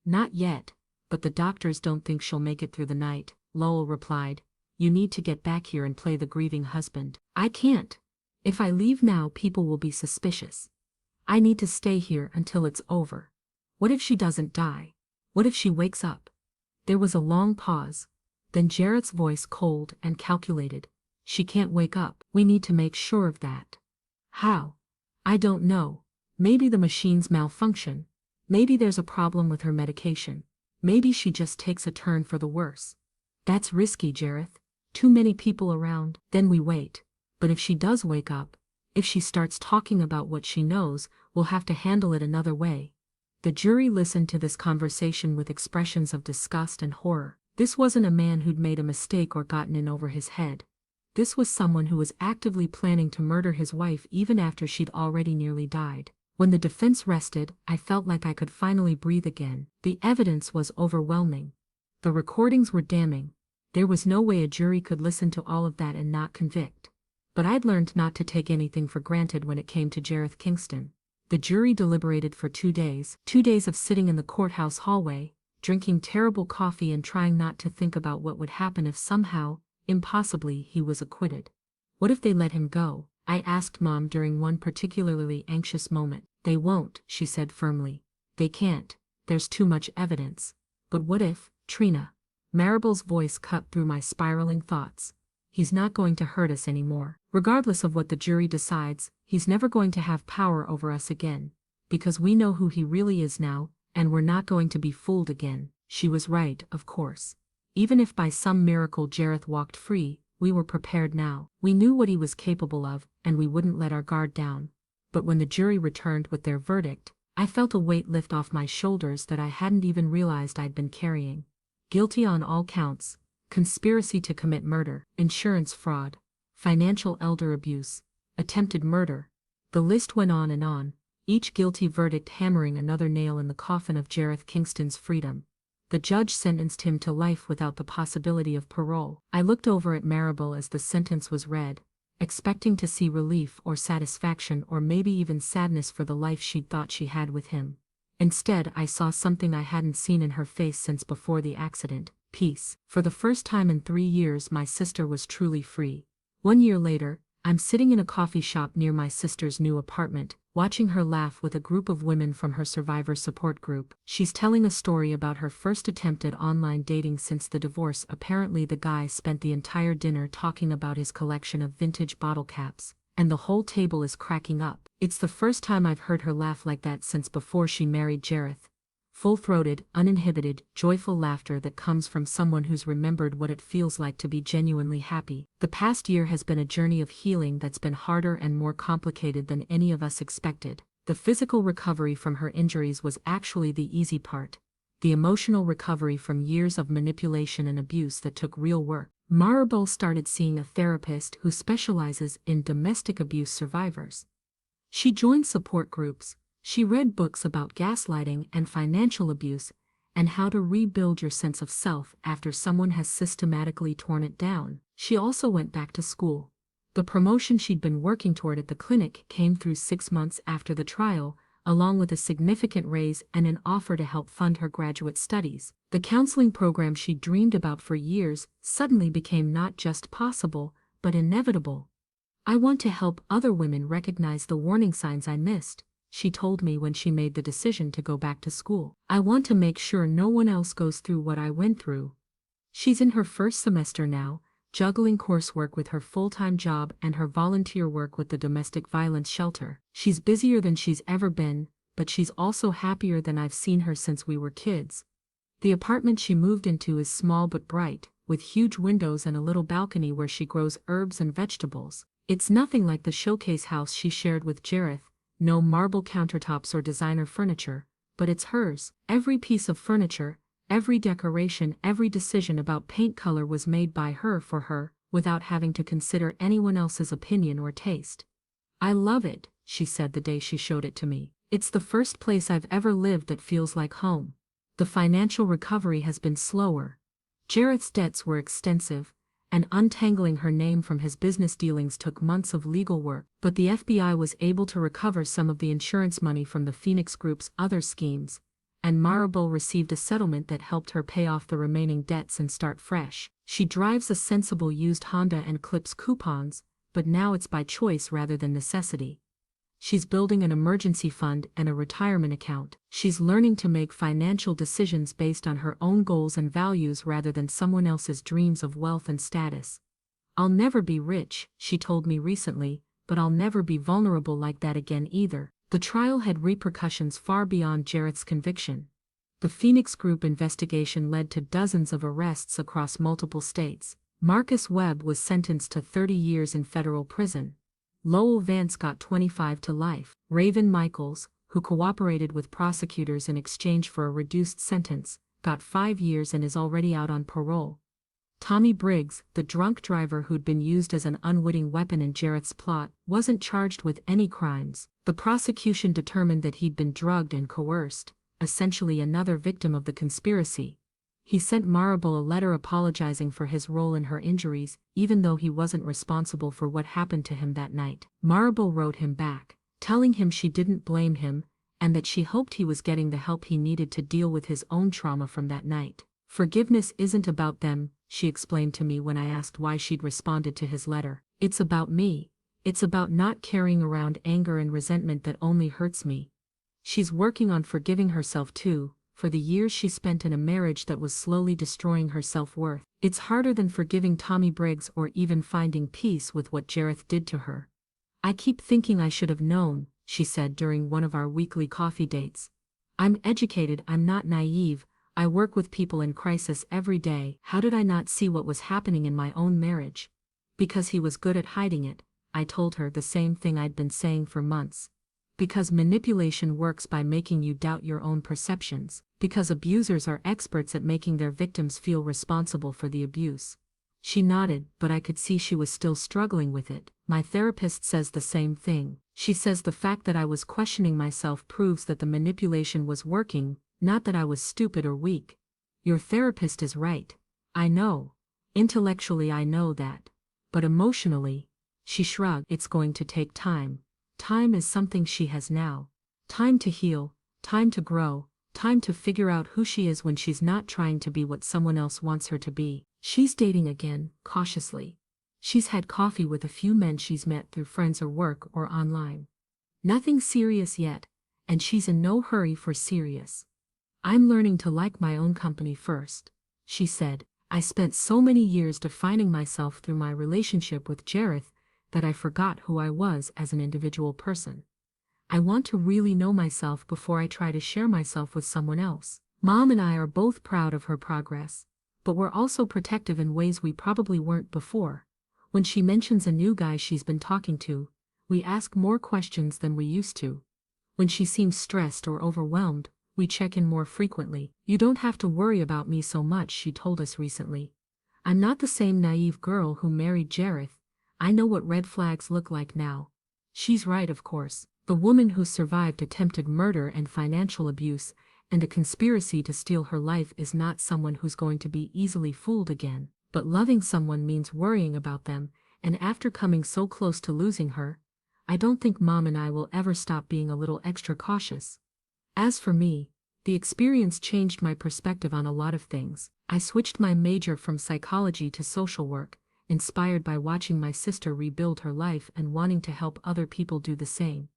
"Not yet, but the doctors don't think she'll make it through the night," Lowell replied. "You need to get back here and play the grieving husband." "I can't. If I leave now, people will be suspicious. I need to stay here until it's over. What if she doesn't die? What if she wakes up?" There was a long pause. Then Jareth's voice, cold and calculated. "She can't wake up. We need to make sure of that." "How?" "I don't know. Maybe the machines malfunction. Maybe there's a problem with her medication. Maybe she just takes a turn for the worse." "That's risky, Jareth. Too many people around." "Then we wait. But if she does wake up, if she starts talking about what she knows, we'll have to handle it another way." The jury listened to this conversation with expressions of disgust and horror. This wasn't a man who'd made a mistake or gotten in over his head. This was someone who was actively planning to murder his wife even after she'd already nearly died. When the defense rested, I felt like I could finally breathe again. The evidence was overwhelming. The recordings were damning. There was no way a jury could listen to all of that and not convict. But I'd learned not to take anything for granted when it came to Jareth Kingston. The jury deliberated for 2 days, 2 days of sitting in the courthouse hallway, drinking terrible coffee and trying not to think about what would happen if somehow, impossibly, he was acquitted. What if they let him go? I asked Mom during one particularly anxious moment. "They won't," she said firmly. "They can't. There's too much evidence." "But what if, Trina?" Maribel's voice cut through my spiraling thoughts. "He's not going to hurt us anymore. Regardless of what the jury decides, he's never going to have power over us again. Because we know who he really is now, and we're not going to be fooled again." She was right, of course. Even if by some miracle Jareth walked free, we were prepared now. We knew what he was capable of, and we wouldn't let our guard down. But when the jury returned with their verdict, I felt a weight lift off my shoulders that I hadn't even realized I'd been carrying. Guilty on all counts: conspiracy to commit murder, insurance fraud, financial elder abuse, attempted murder. The list went on and on, each guilty verdict hammering another nail in the coffin of Jareth Kingston's freedom. The judge sentenced him to life without the possibility of parole. I looked over at Maribel as the sentence was read, expecting to see relief or satisfaction or maybe even sadness for the life she'd thought she had with him. Instead, I saw something I hadn't seen in her face since before the accident: peace. For the first time in 3 years, my sister was truly free. 1 year later, I'm sitting in a coffee shop near my sister's new apartment, watching her laugh with a group of women from her survivor support group. She's telling a story about her first attempt at online dating since the divorce. Apparently, the guy spent the entire dinner talking about his collection of vintage bottle caps, and the whole table is cracking up. It's the first time I've heard her laugh like that since before she married Jareth. Full-throated, uninhibited, joyful laughter that comes from someone who's remembered what it feels like to be genuinely happy. The past year has been a journey of healing that's been harder and more complicated than any of us expected. The physical recovery from her injuries was actually the easy part. The emotional recovery from years of manipulation and abuse that took real work. Maribel started seeing a therapist who specializes in domestic abuse survivors. She joined support groups. She read books about gaslighting and financial abuse, and how to rebuild your sense of self after someone has systematically torn it down. She also went back to school. The promotion she'd been working toward at the clinic came through 6 months after the trial, along with a significant raise and an offer to help fund her graduate studies. The counseling program she dreamed about for years suddenly became not just possible, but inevitable. "I want to help other women recognize the warning signs I missed," she told me when she made the decision to go back to school. "I want to make sure no one else goes through what I went through." She's in her first semester now, juggling coursework with her full-time job and her volunteer work with the domestic violence shelter. She's busier than she's ever been, but she's also happier than I've seen her since we were kids. The apartment she moved into is small but bright, with huge windows and a little balcony where she grows herbs and vegetables. It's nothing like the showcase house she shared with Jareth. No marble countertops or designer furniture, but it's hers. Every piece of furniture, every decoration, every decision about paint color was made by her for her, without having to consider anyone else's opinion or taste. "I love it," she said the day she showed it to me. "It's the first place I've ever lived that feels like home." The financial recovery has been slower. Jareth's debts were extensive, and untangling her name from his business dealings took months of legal work, but the FBI was able to recover some of the insurance money from the Phoenix Group's other schemes, and Maribel received a settlement that helped her pay off the remaining debts and start fresh. She drives a sensible used Honda and clips coupons, but now it's by choice rather than necessity. She's building an emergency fund and a retirement account. She's learning to make financial decisions based on her own goals and values rather than someone else's dreams of wealth and status. "I'll never be rich," she told me recently, "but I'll never be vulnerable like that again either." The trial had repercussions far beyond Jareth's conviction. The Phoenix Group investigation led to dozens of arrests across multiple states. Marcus Webb was sentenced to 30 years in federal prison. Lowell Vance got 25 to life. Raven Michaels, who cooperated with prosecutors in exchange for a reduced sentence, got 5 years and is already out on parole. Tommy Briggs, the drunk driver who'd been used as an unwitting weapon in Jareth's plot, wasn't charged with any crimes. The prosecution determined that he'd been drugged and coerced, essentially another victim of the conspiracy. He sent Maribel a letter apologizing for his role in her injuries, even though he wasn't responsible for what happened to him that night. Maribel wrote him back, telling him she didn't blame him, and that she hoped he was getting the help he needed to deal with his own trauma from that night. "Forgiveness isn't about them," she explained to me when I asked why she'd responded to his letter. "It's about me. It's about not carrying around anger and resentment that only hurts me." She's working on forgiving herself too, for the years she spent in a marriage that was slowly destroying her self-worth. It's harder than forgiving Tommy Briggs or even finding peace with what Jareth did to her. "I keep thinking I should have known," she said during one of our weekly coffee dates. "I'm educated, I'm not naive, I work with people in crisis every day. How did I not see what was happening in my own marriage?" "Because he was good at hiding it," I told her, the same thing I'd been saying for months. "Because manipulation works by making you doubt your own perceptions. Because abusers are experts at making their victims feel responsible for the abuse." She nodded, but I could see she was still struggling with it. "My therapist says the same thing. She says the fact that I was questioning myself proves that the manipulation was working, not that I was stupid or weak." "Your therapist is right. I know. Intellectually I know that. But emotionally," she shrugged, "it's going to take time. Time is something she has now. Time to heal, time to grow, Time to figure out who she is when she's not trying to be what someone else wants her to be. She's dating again, cautiously. She's had coffee with a few men she's met through friends or work or online. Nothing serious yet, and she's in no hurry for serious. I'm learning to like my own company first, she said. I spent so many years defining myself through my relationship with Jareth that I forgot who I was as an individual person. I want to really know myself before I try to share myself with someone else. Mom and I are both proud of her progress, but we're also protective in ways we probably weren't before. When she mentions a new guy she's been talking to, we ask more questions than we used to. When she seems stressed or overwhelmed, we check in more frequently. You don't have to worry about me so much, she told us recently. I'm not the same naive girl who married Jareth. I know what red flags look like now. She's right, of course. The woman who survived attempted murder and financial abuse and a conspiracy to steal her life is not someone who's going to be easily fooled again. But loving someone means worrying about them, and after coming so close to losing her, I don't think Mom and I will ever stop being a little extra cautious. As for me, the experience changed my perspective on a lot of things. I switched my major from psychology to social work, inspired by watching my sister rebuild her life and wanting to help other people do the same.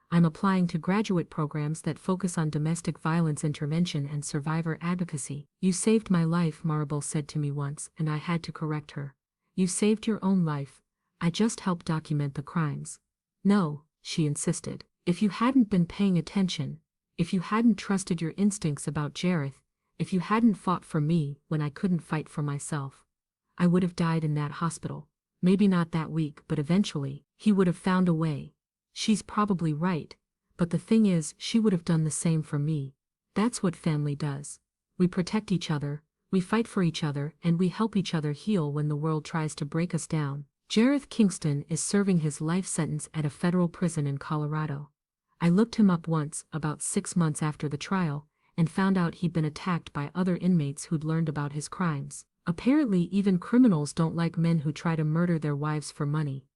I'm applying to graduate programs that focus on domestic violence intervention and survivor advocacy. You saved my life, Maribel said to me once, and I had to correct her. You saved your own life. I just helped document the crimes. No, she insisted. If you hadn't been paying attention, if you hadn't trusted your instincts about Jareth, if you hadn't fought for me when I couldn't fight for myself, I would have died in that hospital. Maybe not that week, but eventually, he would have found a way. She's probably right, but the thing is, she would have done the same for me. That's what family does. We protect each other, we fight for each other, and we help each other heal when the world tries to break us down. Jareth Kingston is serving his life sentence at a federal prison in Colorado. I looked him up once, about 6 months after the trial, and found out he'd been attacked by other inmates who'd learned about his crimes. Apparently even criminals don't like men who try to murder their wives for money.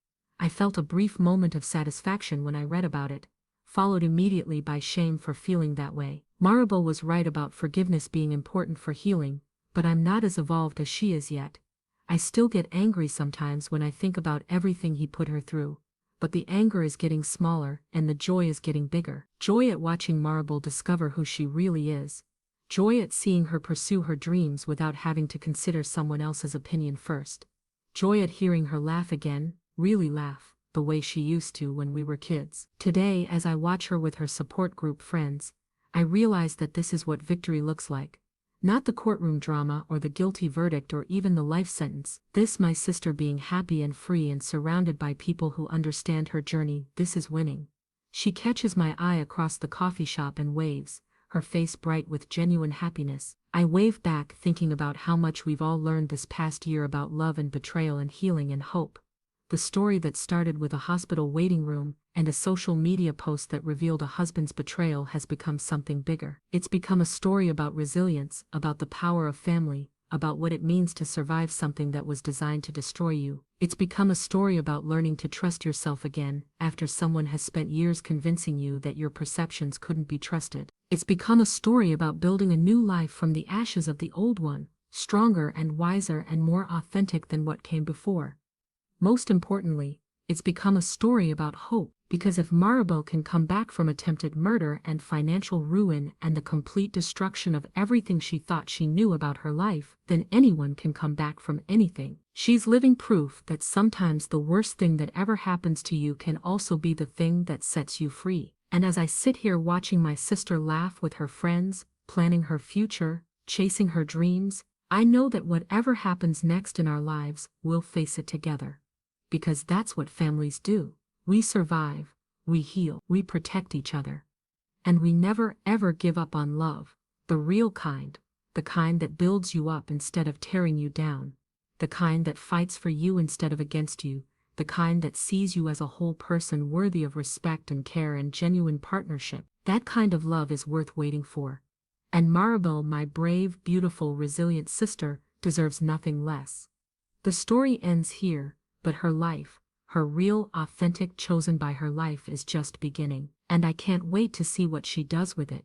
I felt a brief moment of satisfaction when I read about it, followed immediately by shame for feeling that way. Maribel was right about forgiveness being important for healing, but I'm not as evolved as she is yet. I still get angry sometimes when I think about everything he put her through. But the anger is getting smaller and the joy is getting bigger. Joy at watching Maribel discover who she really is. Joy at seeing her pursue her dreams without having to consider someone else's opinion first. Joy at hearing her laugh again, really laugh, the way she used to when we were kids. Today, as I watch her with her support group friends, I realize that this is what victory looks like. Not the courtroom drama or the guilty verdict or even the life sentence. This, my sister being happy and free and surrounded by people who understand her journey, this is winning. She catches my eye across the coffee shop and waves, her face bright with genuine happiness. I wave back, thinking about how much we've all learned this past year about love and betrayal and healing and hope. The story that started with a hospital waiting room and a social media post that revealed a husband's betrayal has become something bigger. It's become a story about resilience, about the power of family, about what it means to survive something that was designed to destroy you. It's become a story about learning to trust yourself again after someone has spent years convincing you that your perceptions couldn't be trusted. It's become a story about building a new life from the ashes of the old one, stronger and wiser and more authentic than what came before. Most importantly, it's become a story about hope, because if Maribel can come back from attempted murder and financial ruin and the complete destruction of everything she thought she knew about her life, then anyone can come back from anything. She's living proof that sometimes the worst thing that ever happens to you can also be the thing that sets you free. And as I sit here watching my sister laugh with her friends, planning her future, chasing her dreams, I know that whatever happens next in our lives, we'll face it together. Because that's what families do. We survive, we heal, we protect each other. And we never ever give up on love, the real kind, the kind that builds you up instead of tearing you down, the kind that fights for you instead of against you, the kind that sees you as a whole person worthy of respect and care and genuine partnership. That kind of love is worth waiting for. And Maribel, my brave, beautiful, resilient sister, deserves nothing less. The story ends here, but her life, her real, authentic, chosen by her life is just beginning. And I can't wait to see what she does with it.